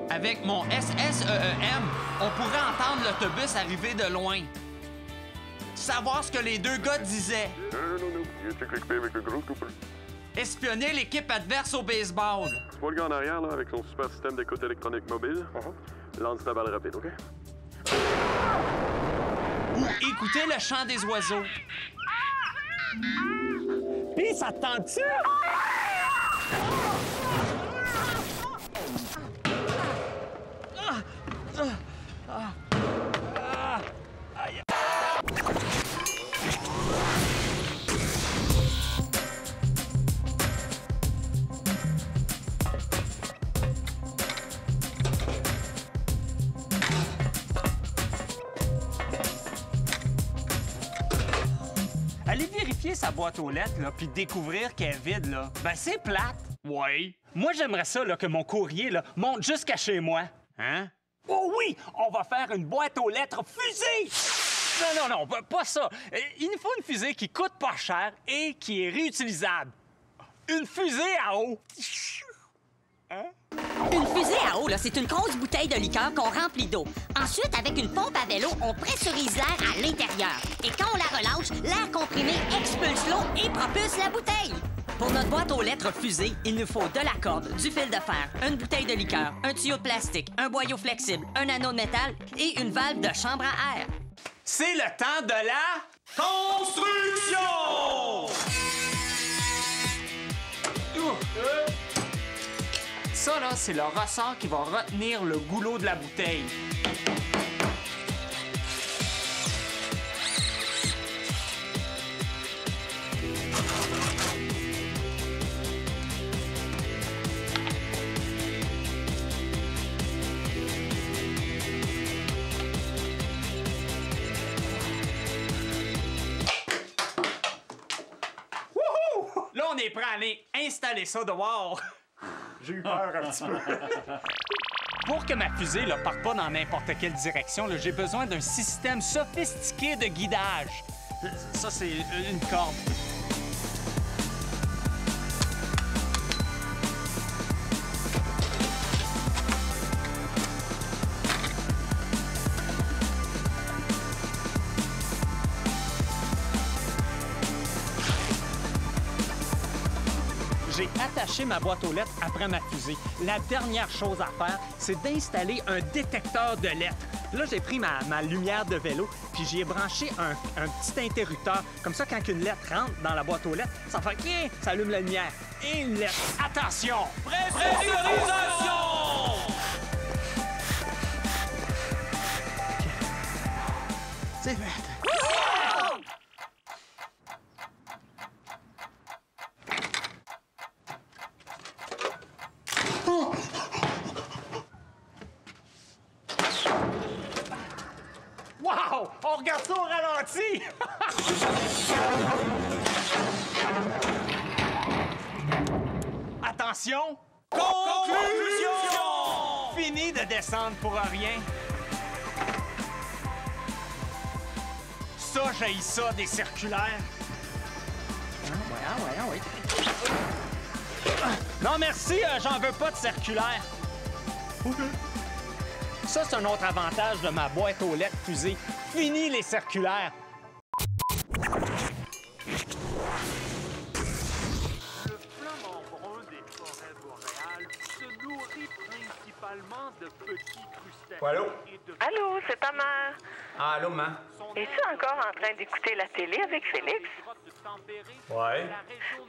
M: Avec mon SSEEM, on pourrait entendre l'autobus arriver de loin. Savoir ce que les deux gars disaient.
L: Non. Il est équipé avec une grosse coupole.
M: Espionner l'équipe adverse au baseball.
L: Tu vois le gars en arrière, là, avec son super système d'écoute électronique mobile? Lance ta balle rapide, OK?
M: Ou écouter le chant des oiseaux.
B: Pis ça te tente-tu? Aller vérifier sa boîte aux lettres, là, puis découvrir qu'elle est vide, là, ben c'est plate.
E: Ouais.
B: Moi, j'aimerais ça, là, que mon courrier, là, monte jusqu'à chez moi.
E: Hein?
B: Oh oui! On va faire une boîte aux lettres fusée! Non, pas ça. Il nous faut une fusée qui coûte pas cher et qui est réutilisable. Une fusée à eau. Hein?
O: Une fusée à eau, c'est une grosse bouteille de liqueur qu'on remplit d'eau. Ensuite, avec une pompe à vélo, on pressurise l'air à l'intérieur. Et quand on la relâche, l'air comprimé expulse l'eau et propulse la bouteille. Pour notre boîte aux lettres fusée, il nous faut de la corde, du fil de fer, une bouteille de liqueur, un tuyau de plastique, un boyau flexible, un anneau de métal et une valve de chambre à air.
B: C'est le temps de la construction! Ça, là, c'est le ressort qui va retenir le goulot de la bouteille. Là, on est prêt à aller installer ça dehors. J'ai eu peur un petit peu. Pour que ma fusée ne parte pas dans n'importe quelle direction, j'ai besoin d'un système sophistiqué de guidage. Ça, c'est une corde.
F: J'ai attaché ma boîte aux lettres après ma fusée. La dernière chose à faire, c'est d'installer un détecteur de lettres. Là, j'ai pris ma lumière de vélo, puis j'y ai branché un petit interrupteur. Comme ça, quand une lettre rentre dans la boîte aux lettres, ça fait « ça allume la lumière. Et une lettre. Attention! Pressurisation! C'est fait. Wow! On regarde ça au ralenti! Attention! Conclusion! Fini de descendre pour rien. Ça, j'haïs ça, des circulaires. Ouais. Non, merci, j'en veux pas de circulaire. Ça, c'est un autre avantage de ma boîte aux lettres fusée. Fini les circulaires.
P: Le flamant brun des forêts boréales se nourrit principalement de petits crustacés.
F: Allô?
J: Allô, c'est ta mère.
F: Ah, allô, maman?
J: Es-tu encore en train d'écouter la télé avec Félix?
F: Ouais.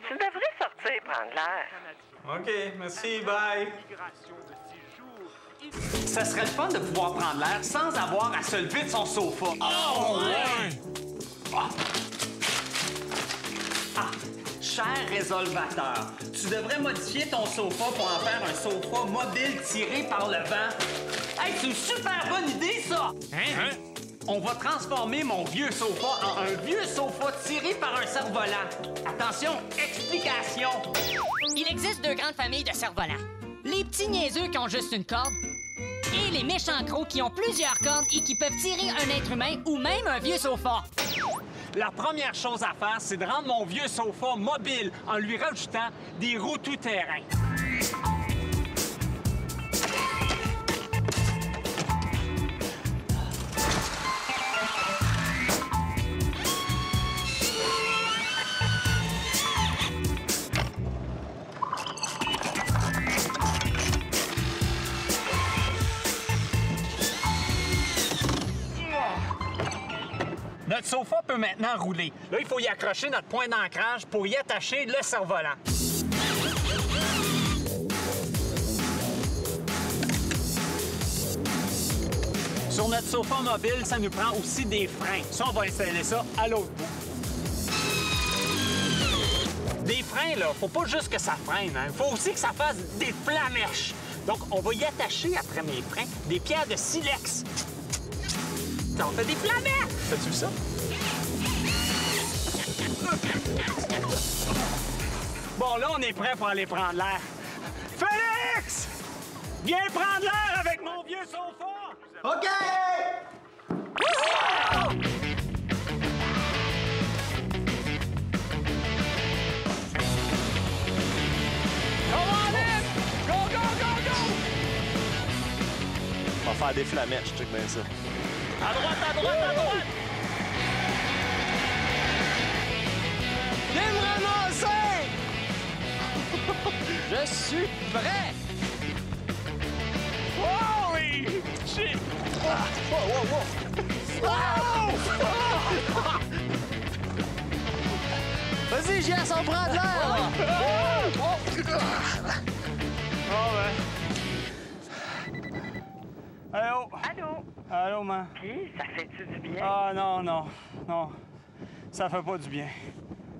J: Tu devrais sortir prendre l'air.
F: OK, merci, bye. Ça serait le fun de pouvoir prendre l'air sans avoir à se lever de son sofa. Oh, ouais! Cher résolvateur, tu devrais modifier ton sofa pour en faire un sofa mobile tiré par le vent. Hey, c'est une super bonne idée, ça! Hein? On va transformer mon vieux sofa en un vieux sofa tiré par un cerf-volant. Attention, explication!
O: Il existe deux grandes familles de cerfs-volants. Les petits niaiseux qui ont juste une corde et les méchants crocs qui ont plusieurs cordes et qui peuvent tirer un être humain ou même un vieux sofa.
F: La première chose à faire, c'est de rendre mon vieux sofa mobile en lui rajoutant des roues tout-terrain. Notre sofa peut maintenant rouler. Là, il faut y accrocher notre point d'ancrage pour y attacher le cerf-volant. Sur notre sofa mobile, ça nous prend aussi des freins. Ça, on va installer ça à l'autre bout. Des freins, là, faut pas juste que ça freine, hein. Faut aussi que ça fasse des flamèches. Donc, on va y attacher, après mes freins, des pierres de silex. Ça en fait des flamèches! T'as-tu vu ça? Bon, là, on est prêt pour aller prendre l'air. Félix! Viens prendre l'air avec mon vieux sofa!
L: OK!
F: Come on in! Go, go, go, go!
L: On va faire des flamèches, check bien ça.
F: À droite, à droite, à droite!
L: Viens me ramasser!
F: Je suis prêt! Holy shit!
L: Wow! Vas-y, Jess, on prend de l'air!
F: Allô?
J: Allô?
F: Allô, man?
J: Puis, ça fait-tu du bien?
F: Ah, non. Ça fait pas du bien.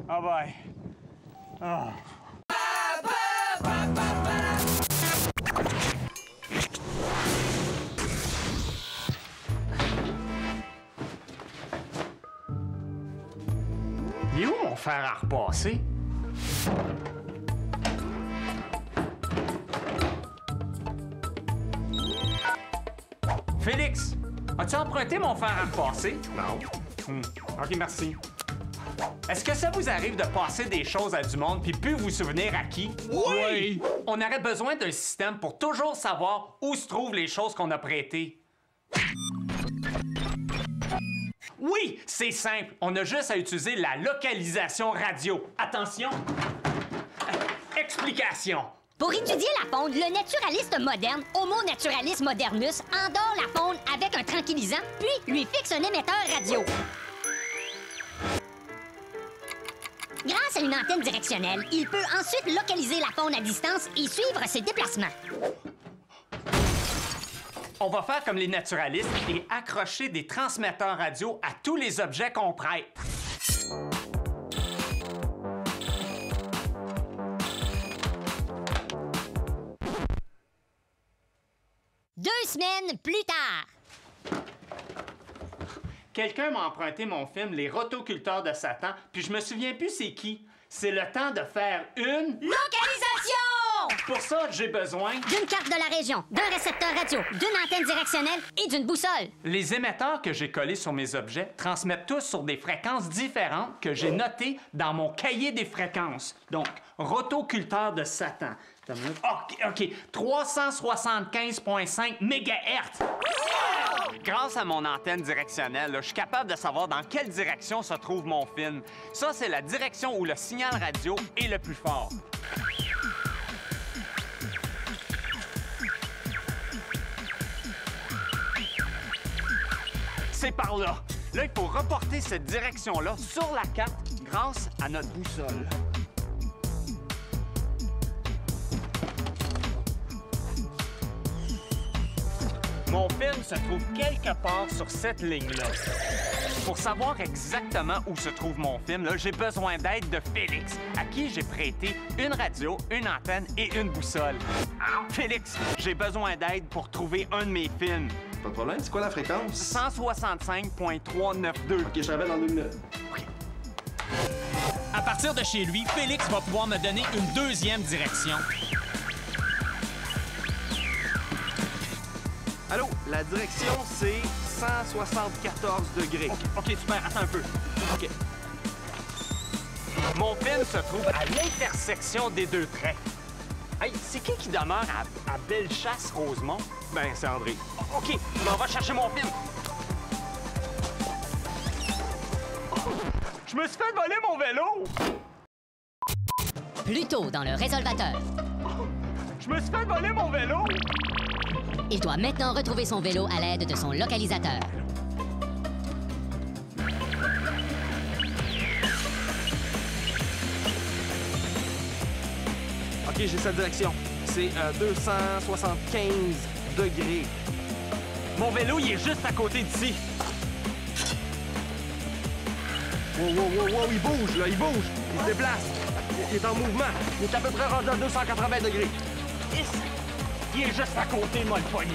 F: Ah, bye. Ah. Il est où mon fer à repasser? Félix, as-tu emprunté mon fer à repasser? Non. OK, merci. Est-ce que ça vous arrive de passer des choses à du monde puis plus vous souvenir à qui? Oui! On aurait besoin d'un système pour toujours savoir où se trouvent les choses qu'on a prêtées. Oui, c'est simple. On a juste à utiliser la localisation radio. Attention! Explication.
O: Pour étudier la faune, le naturaliste moderne, Homo naturalis modernus, endort la faune avec un tranquillisant, puis lui fixe un émetteur radio. Grâce à une antenne directionnelle, il peut ensuite localiser la faune à distance et suivre ses déplacements.
F: On va faire comme les naturalistes et accrocher des transmetteurs radio à tous les objets qu'on prête.
O: 2 semaines plus tard.
F: Quelqu'un m'a emprunté mon film Les Rotoculteurs de Satan, puis je me souviens plus c'est qui. C'est le temps de faire une...
O: Localisation!
F: Pour ça, j'ai besoin...
O: D'une carte de la région, d'un récepteur radio, d'une antenne directionnelle et d'une boussole.
F: Les émetteurs que j'ai collés sur mes objets transmettent tous sur des fréquences différentes que j'ai notées dans mon cahier des fréquences. Donc, rotoculteur de Satan. OK. 375,5 MHz.
M: Grâce à mon antenne directionnelle, je suis capable de savoir dans quelle direction se trouve mon film. Ça, c'est la direction où le signal radio est le plus fort. C'est par là. Là, il faut reporter cette direction-là sur la carte grâce à notre boussole. Mon film se trouve quelque part sur cette ligne-là. Pour savoir exactement où se trouve mon film, j'ai besoin d'aide de Félix, à qui j'ai prêté une radio, une antenne et une boussole. Allô? Félix, j'ai besoin d'aide pour trouver un de mes films.
L: Pas de problème, c'est quoi la fréquence?
M: 165.392.
L: OK, je rappelle dans 2 minutes.
M: OK.
F: À partir de chez lui, Félix va pouvoir me donner une deuxième direction.
L: Allô, la direction, c'est 174 degrés.
M: OK, super, attends un peu. OK. Mon film se trouve à l'intersection des deux traits. Hey, c'est qui demeure à Bellechasse-Rosemont?
L: Ben, c'est André.
M: OK, mais on va chercher mon film. Je me suis fait voler mon vélo!
O: Plus tôt dans le résolvateur.
M: Je me suis fait voler mon vélo!
O: Il doit maintenant retrouver son vélo à l'aide de son localisateur.
L: OK, j'ai cette direction. C'est 275 degrés.
M: Mon vélo, il est juste à côté d'ici.
L: Wow, il bouge, là, il bouge. Il se déplace. Il est en mouvement. Il est à peu près rendu à 280 degrés.
M: Il est juste à côté, moi, le poignet.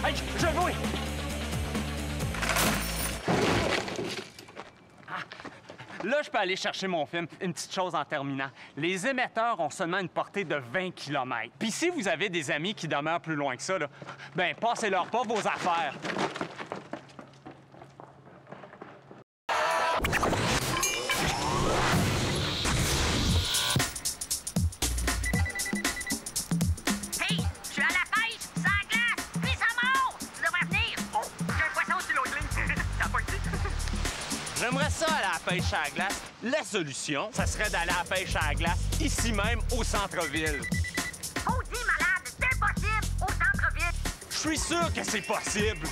M: Hey, je vois! Là, je peux aller chercher mon film. Une petite chose en terminant. Les émetteurs ont seulement une portée de 20 km. Puis si vous avez des amis qui demeurent plus loin que ça, là, ben passez-leur pas vos affaires. J'aimerais ça aller à la pêche à la glace. La solution, ça serait d'aller à la pêche à la glace, ici même, au centre-ville.
J: Oh, dis, malade, c'est impossible au centre-ville.
M: Je suis sûr que c'est possible.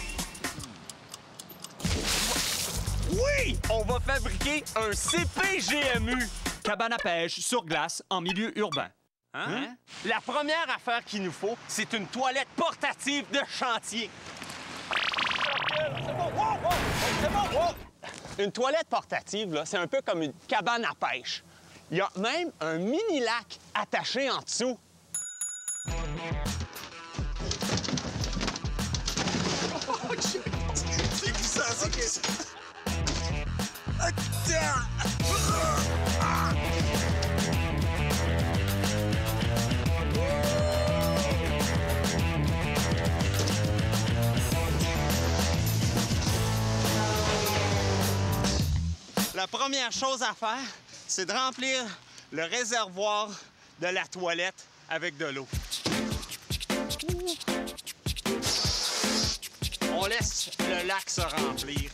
M: Oui! On va fabriquer un CPGMU.
F: Cabane à pêche sur glace en milieu urbain.
M: Hein? La première affaire qu'il nous faut, c'est une toilette portative de chantier. C'est bon! Une toilette portative, là, c'est un peu comme une cabane à pêche. Il y a même un mini-lac attaché en dessous.
G: C'est glissant, c'est glissant.
M: La première chose à faire, c'est de remplir le réservoir de la toilette avec de l'eau. On laisse le lac se remplir.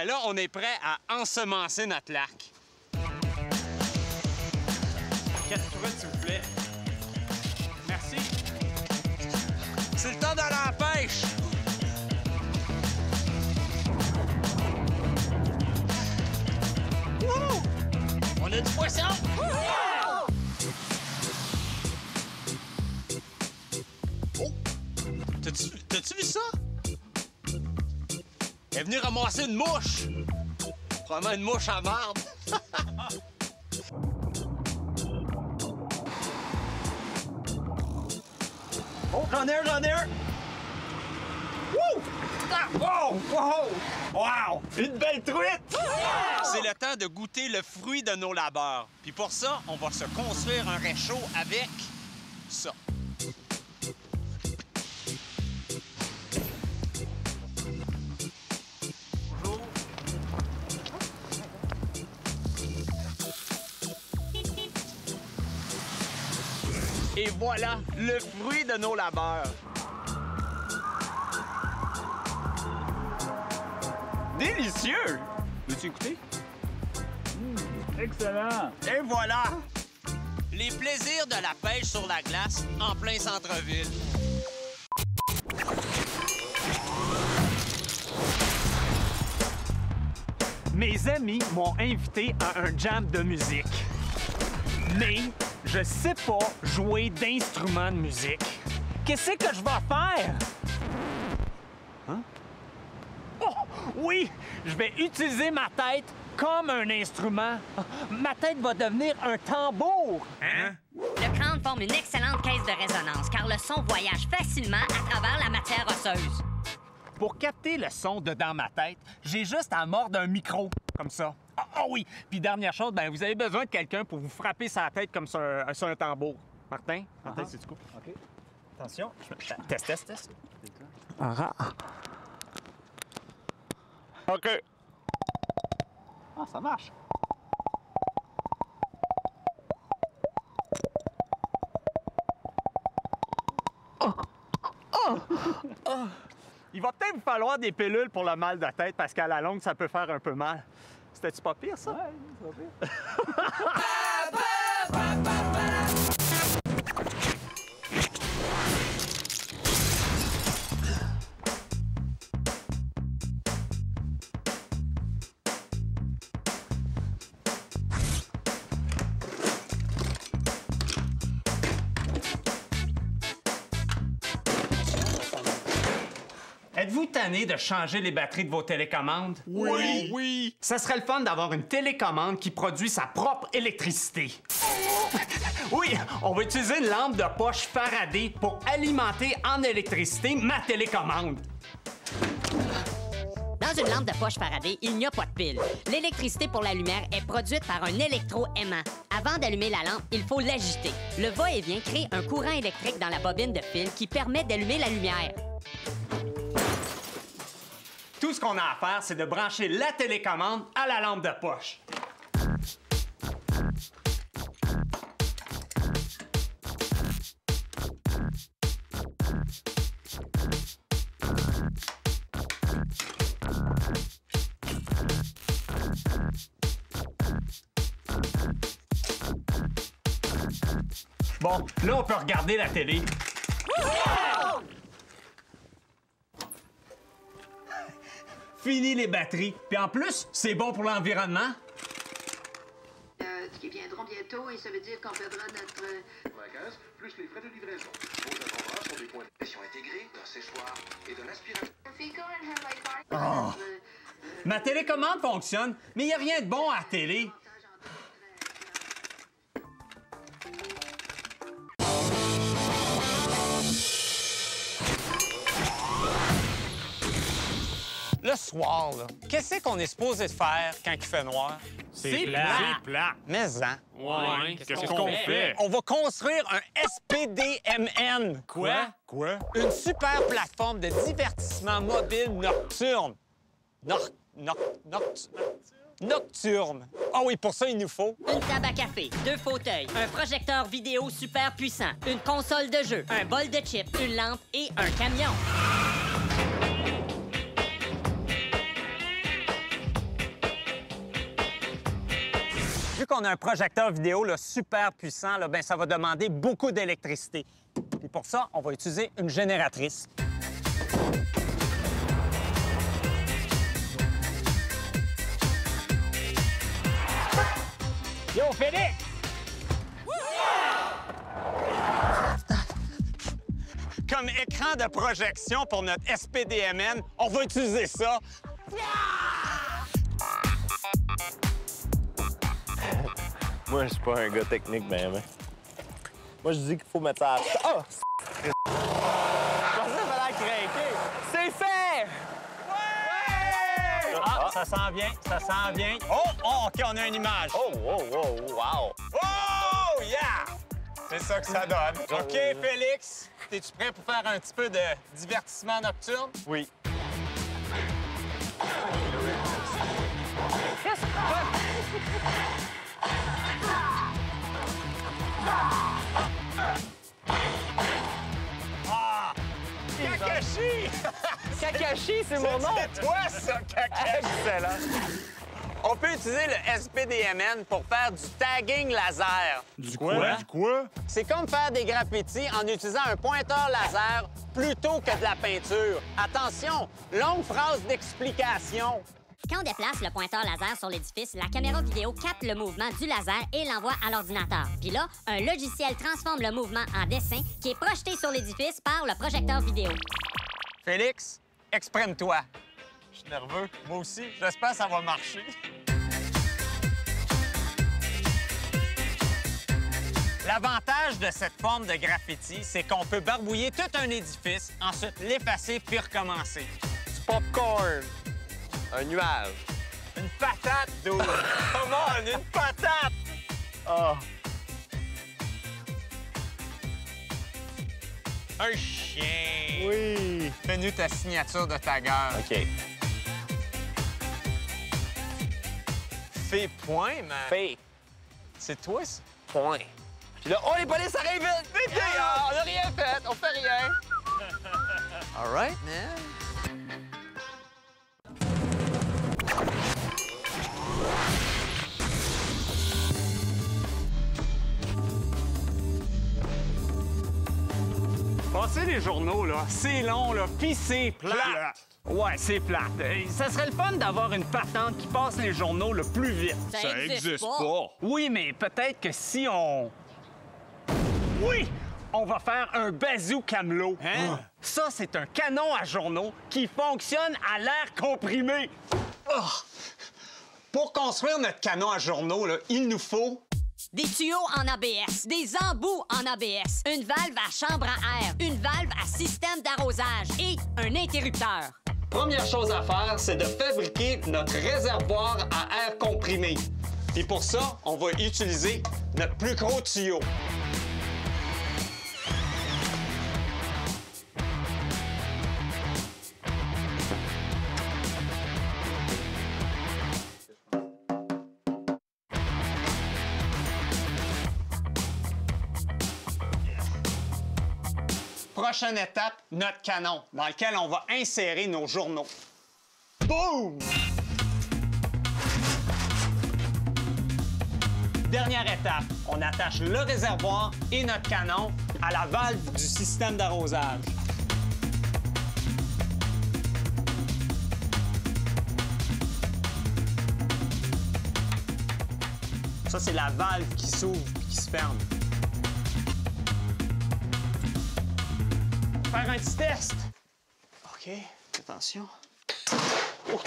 E: Ben là, on est prêt à ensemencer notre lac. 4 truites, s'il vous plaît. Merci. C'est le temps d'aller à la pêche. Wouhou! On a du poisson! Oh! T'as-tu vu ça? Elle est venue ramasser une mouche! Probablement une mouche à marde! Oh, j'en ai un! Wouh! Ah! Wow! Wow! Wow! Une belle truite! C'est le temps de goûter le fruit de nos labeurs. Puis pour ça, on va se construire un réchaud avec ça. Et voilà, le fruit de nos labeurs. Délicieux! Veux-tu écouter?
Q: Excellent!
E: Et voilà! Les plaisirs de la pêche sur la glace en plein centre-ville.
F: Mes amis m'ont invité à un jam de musique. Mais je sais pas jouer d'instrument de musique. Qu'est-ce que je vais faire? Hein? Oh, oui! Je vais utiliser ma tête comme un instrument. Ma tête va devenir un tambour. Hein?
O: Le crâne forme une excellente caisse de résonance car le son voyage facilement à travers la matière osseuse.
F: Pour capter le son dedans ma tête, j'ai juste à mordre un micro, comme ça. Ah oui! Puis dernière chose, ben vous avez besoin de quelqu'un pour vous frapper sa tête comme sur un tambour. Martin, c'est-tu quoi?
Q: OK.
F: Attention. Test. Ah. OK.
Q: Ah, ça marche.
F: Il va peut-être vous falloir des pilules pour le mal de tête parce qu'à la longue, ça peut faire un peu mal. C'était-tu pas pire, ça?
Q: Ouais, c'est pas pire.
F: Êtes-vous tanné de changer les batteries de vos télécommandes?
E: Oui!
F: Ça serait le fun d'avoir une télécommande qui produit sa propre électricité. Oui, on va utiliser une lampe de poche Faraday pour alimenter en électricité ma télécommande.
O: Dans une lampe de poche Faraday, il n'y a pas de pile. L'électricité pour la lumière est produite par un électroaimant. Avant d'allumer la lampe, il faut l'agiter. Le va-et-vient crée un courant électrique dans la bobine de fil qui permet d'allumer la lumière.
F: Tout ce qu'on a à faire, c'est de brancher la télécommande à la lampe de poche. Bon, là, on peut regarder la télé. Fini les batteries. Puis en plus, c'est bon pour l'environnement.
R: Qui viendront bientôt et ça veut dire qu'on perdra notre...
S: 95, plus les frais de livraison. Vos encombrants sont des points de pression intégrés, d'un séchoir et d'un aspirateur.
F: Oh. Ma télécommande fonctionne, mais il n'y a rien de bon à la télé.
E: Le soir, là, qu'est-ce qu'on est supposé de faire quand il fait noir?
F: C'est plat.
E: Mais hein?
F: Ouais, qu'est-ce qu'on fait?
E: On va construire un SPDMN.
F: Quoi?
E: Une super plateforme de divertissement mobile nocturne. Nocturne. Ah oui, pour ça, il nous faut...
O: Une table à café, 2 fauteuils, un projecteur vidéo super puissant, une console de jeu, un bol de chips, une lampe et un camion.
B: Vu qu'on a un projecteur vidéo là, super puissant, là, ben, ça va demander beaucoup d'électricité. Puis pour ça, on va utiliser une génératrice. Yo, Félix! Comme écran de projection pour notre SPDMN, on va utiliser ça.
L: Moi, je suis pas un gars technique, ben. Moi, je dis qu'il faut mettre ça à... Oh! Je pensais qu'il fallait craquer. C'est fait! Ouais!
B: Ah, ça s'en vient, ça s'en vient. Oh, OK, on a une image.
L: Oh, wow!
B: Oh, yeah! C'est ça que ça donne. OK, Félix, es-tu prêt pour faire un petit peu de divertissement nocturne?
L: Oui.
B: Ah! Kakashi!
L: Kakashi, c'est mon nom!
B: C'est toi, ça, Kakashi!
L: Excellent!
B: On peut utiliser le SPDMN pour faire du tagging laser.
L: Du quoi? Du quoi?
B: C'est comme faire des graffitis en utilisant un pointeur laser plutôt que de la peinture. Attention, longue phrase d'explication.
C: Quand on déplace le pointeur laser sur l'édifice, la caméra vidéo capte le mouvement du laser et l'envoie à l'ordinateur. Puis là, un logiciel transforme le mouvement en dessin qui est projeté sur l'édifice par le projecteur vidéo.
B: Félix, exprime-toi. Je suis nerveux. Moi aussi. J'espère que ça va marcher. L'avantage de cette forme de graffiti, c'est qu'on peut barbouiller tout un édifice, ensuite l'effacer puis recommencer.
L: Du popcorn. Un nuage.
B: Une patate, dude! Come on, une patate!
L: Oh.
B: Un chien!
L: Oui!
B: Fais-nous ta signature de tagueur.
L: OK.
B: Fais point, man.
L: Fais.
B: C'est toi, ça?
L: Point. Puis là, oh, les polices arrivent vite! Vite!
B: Ah, on n'a rien fait, on fait rien.
L: All right, man.
B: Passer les journaux, là, c'est long, là, pis c'est plate. Ouais, c'est plate. Ça serait le fun d'avoir une patente qui passe les journaux le plus vite.
C: Ça existe pas.
B: Oui, mais peut-être que si on... Oui! On va faire un bazou camelot. Hein? Ça, c'est un canon à journaux qui fonctionne à l'air comprimé. Oh! Pour construire notre canon à journaux, là, il nous faut...
O: Des tuyaux en ABS, des embouts en ABS, une valve à chambre à air, une valve à système d'arrosage et un interrupteur.
B: Première chose à faire, c'est de fabriquer notre réservoir à air comprimé. Et pour ça, on va utiliser notre plus gros tuyau. Prochaine étape, notre canon, dans lequel on va insérer nos journaux. Boum! Dernière étape, on attache le réservoir et notre canon à la valve du système d'arrosage. Ça, c'est la valve qui s'ouvre et qui se ferme. Faire un petit test. OK, attention. Oh.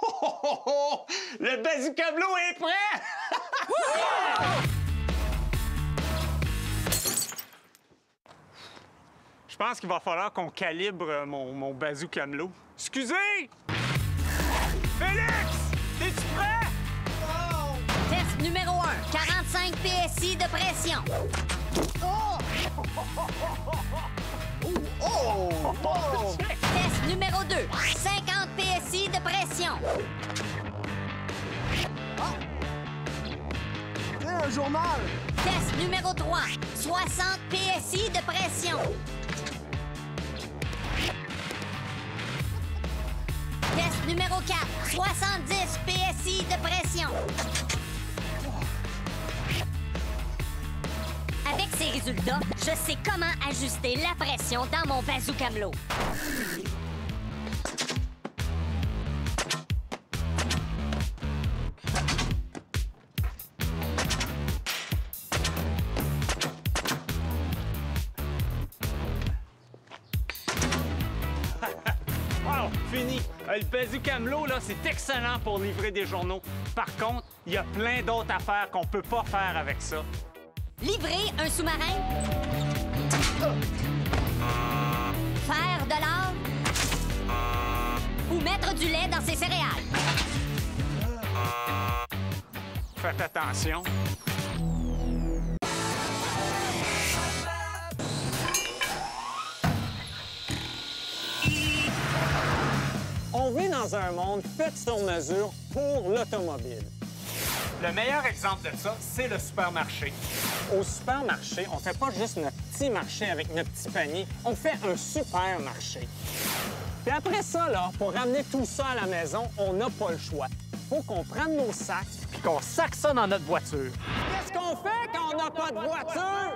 B: Oh, oh, oh. Le bazooka bleu est prêt! Je pense qu'il va falloir qu'on calibre mon bazooka bleu. Excusez! Félix! Es-tu prêt?
O: Oh. Test numéro 1. 45 PSI de pression.
L: Oh!
O: Test numéro 2. 50 PSI de pression.
L: Un journal!
O: Test numéro 3. 60 PSI de pression. Test numéro 4. 70 PSI de pression. ces résultats, je sais comment ajuster la pression dans mon bazookamelot.
F: Wow, fini. Le bazookamelot, là, c'est excellent pour livrer des journaux. Par contre, il y a plein d'autres affaires qu'on peut pas faire avec ça.
O: Livrer un sous-marin? Faire de l'or? Ou mettre du lait dans ses céréales?
F: Faites attention. On vit dans un monde fait sur mesure pour l'automobile. Le meilleur exemple de ça, c'est le supermarché. Au supermarché, on fait pas juste notre petit marché avec notre petit panier, on fait un supermarché. Puis après ça, là, pour ramener tout ça à la maison, on n'a pas le choix. Faut qu'on prenne nos sacs puis qu'on sac ça dans notre voiture. Qu'est-ce qu'on fait quand on n'a pas de voiture?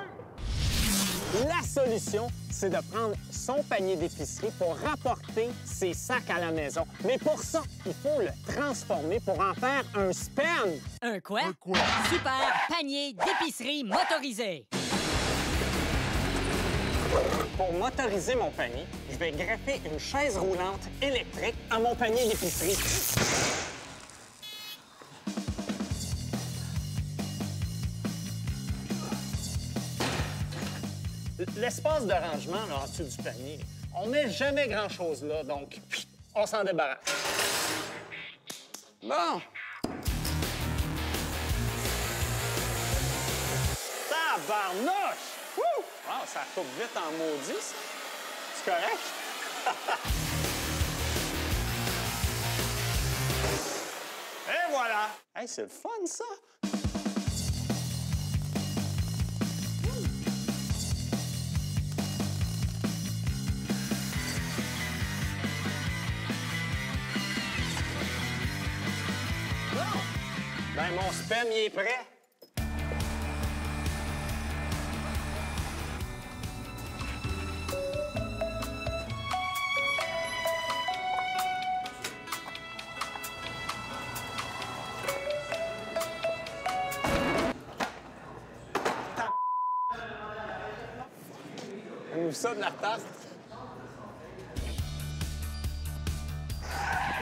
F: La solution, c'est de prendre son panier d'épicerie pour rapporter ses sacs à la maison. Mais pour ça, il faut le transformer pour en faire un spam.
O: Un quoi? Super panier d'épicerie motorisé.
F: Pour motoriser mon panier, je vais greffer une chaise roulante électrique à mon panier d'épicerie. L'espace de rangement là, en dessous du panier, on met jamais grand-chose là, donc on s'en débarrasse. Bon. Tabarnouche! Wouh! Wow, ça coupe vite en maudit, ça. C'est correct? Et voilà! Hey, c'est le fun, ça! Ben, mon spam, il est prêt. On ouvre ça de la tarte.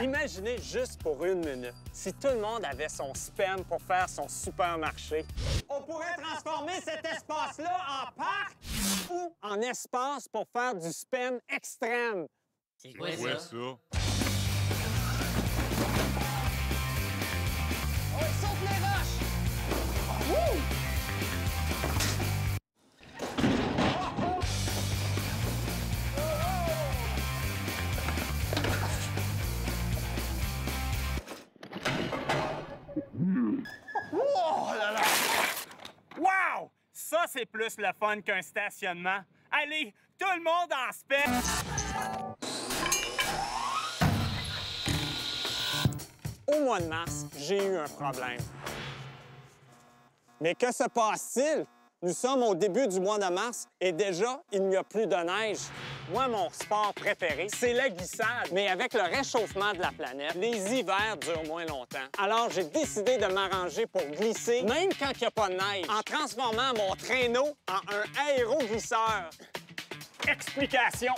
F: Imaginez juste pour une minute, si tout le monde avait son spam pour faire son supermarché. On pourrait transformer cet espace-là en parc ou en espace pour faire du spam extrême.
N: C'est quoi ça?
O: On saute les roches! Wouh!
F: Oh là là! Wow! Ça, c'est plus le fun qu'un stationnement. Allez, tout le monde en spam! Au mois de mars, j'ai eu un problème. Mais que se passe-t-il? Nous sommes au début du mois de mars et déjà, il n'y a plus de neige. Moi, mon sport préféré, c'est la glissade. Mais avec le réchauffement de la planète, les hivers durent moins longtemps. Alors, j'ai décidé de m'arranger pour glisser, même quand il n'y a pas de neige, en transformant mon traîneau en un aéroglisseur. Explication.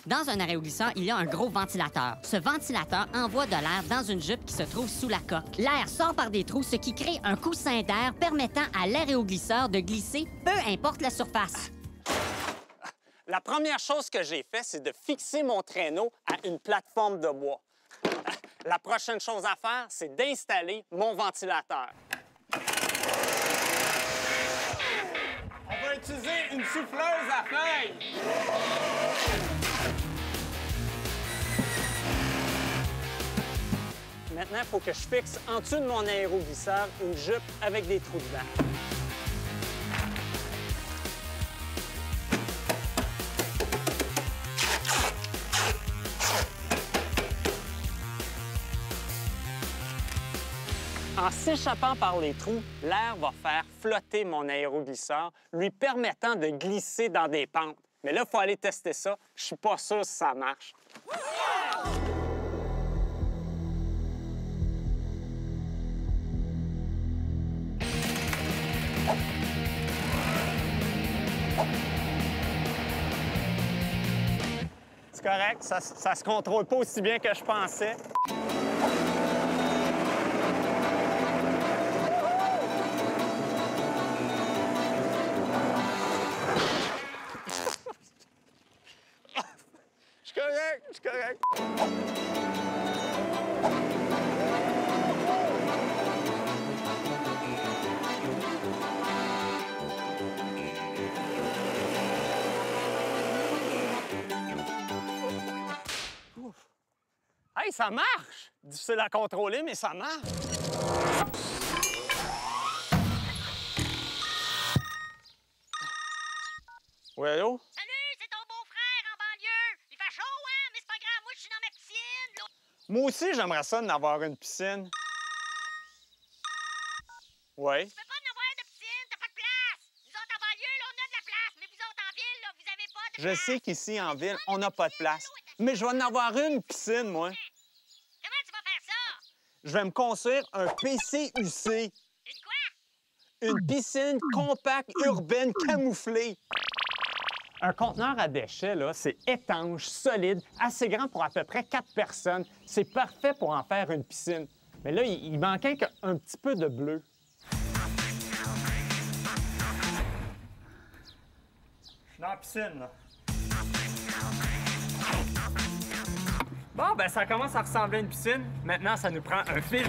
O: Dans un aéroglisseur, il y a un gros ventilateur. Ce ventilateur envoie de l'air dans une jupe qui se trouve sous la coque. L'air sort par des trous, ce qui crée un coussin d'air permettant à l'aéroglisseur de glisser, peu importe la surface.
F: La première chose que j'ai fait, c'est de fixer mon traîneau à une plateforme de bois. La prochaine chose à faire, c'est d'installer mon ventilateur. On va utiliser une souffleuse à feuilles. Maintenant, il faut que je fixe en dessous de mon aéroglisseur une jupe avec des trous dedans. En s'échappant par les trous, l'air va faire flotter mon aéroglisseur, lui permettant de glisser dans des pentes. Mais là, il faut aller tester ça. Je suis pas sûr si ça marche. C'est correct, ça se contrôle pas aussi bien que je pensais. Je suis correct. Ouf. Hey, ça marche! Difficile à contrôler, mais ça marche. Oui, allô? Moi aussi, j'aimerais ça d'en avoir une piscine. Oui.
O: Tu peux pas en avoir de piscine, t'as pas de place. Nous autres, en banlieue, là, on a de la place. Mais vous autres, en ville, là, vous avez pas de
F: Je sais qu'ici, en ville, on n'a pas de place. Mais je vais en avoir une piscine, moi.
O: Comment tu vas faire ça?
F: Je vais me construire un PCUC.
O: Une quoi?
F: Une piscine compacte urbaine camouflée. Un conteneur à déchets, là, c'est étanche, solide, assez grand pour à peu près 4 personnes. C'est parfait pour en faire une piscine. Mais là, il manquait un petit peu de bleu. Je suis dans la piscine, là. Bon, ben ça commence à ressembler à une piscine. Maintenant, ça nous prend un filtre.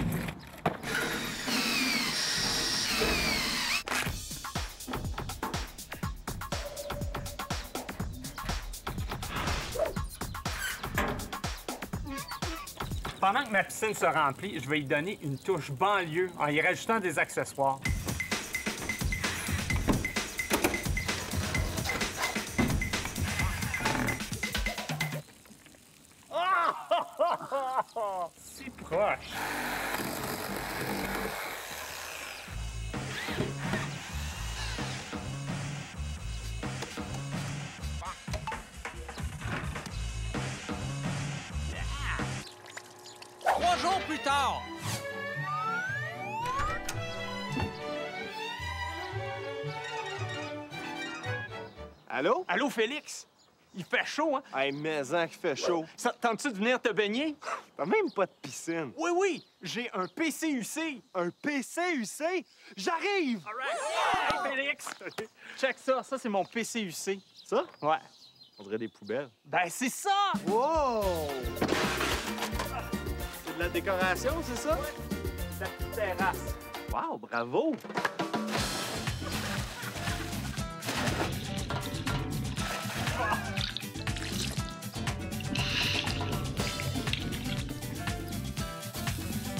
F: Pendant que ma piscine se remplit, je vais y donner une touche banlieue en y rajoutant des accessoires. Si proche!
M: Trois jours plus tard.
F: Allô? Allô, Félix? Il fait chaud, hein?
L: Hey, mais-en qu'il fait chaud.
F: Ça te tente-tu de venir te baigner?
L: T'as même pas de piscine.
F: Oui, oui! J'ai un PCUC!
L: Un PCUC? J'arrive!
F: Hey, Félix! Check ça. Ça, c'est mon PCUC.
L: Ça?
F: Ouais.
L: On dirait des poubelles.
F: Ben, c'est ça!
L: Wow! C'est de la décoration, c'est ça?
F: La petite terrasse.
L: Wow, bravo!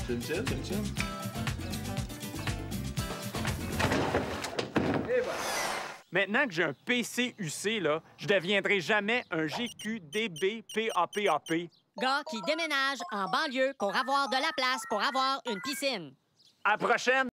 H: C'est une chienne, c'est une chienne.
F: Et voilà. Maintenant que j'ai un PCUC, là, je deviendrai jamais un GQDBPAPAP.
O: Gars qui déménage en banlieue pour avoir de la place, pour avoir une piscine.
F: À la prochaine!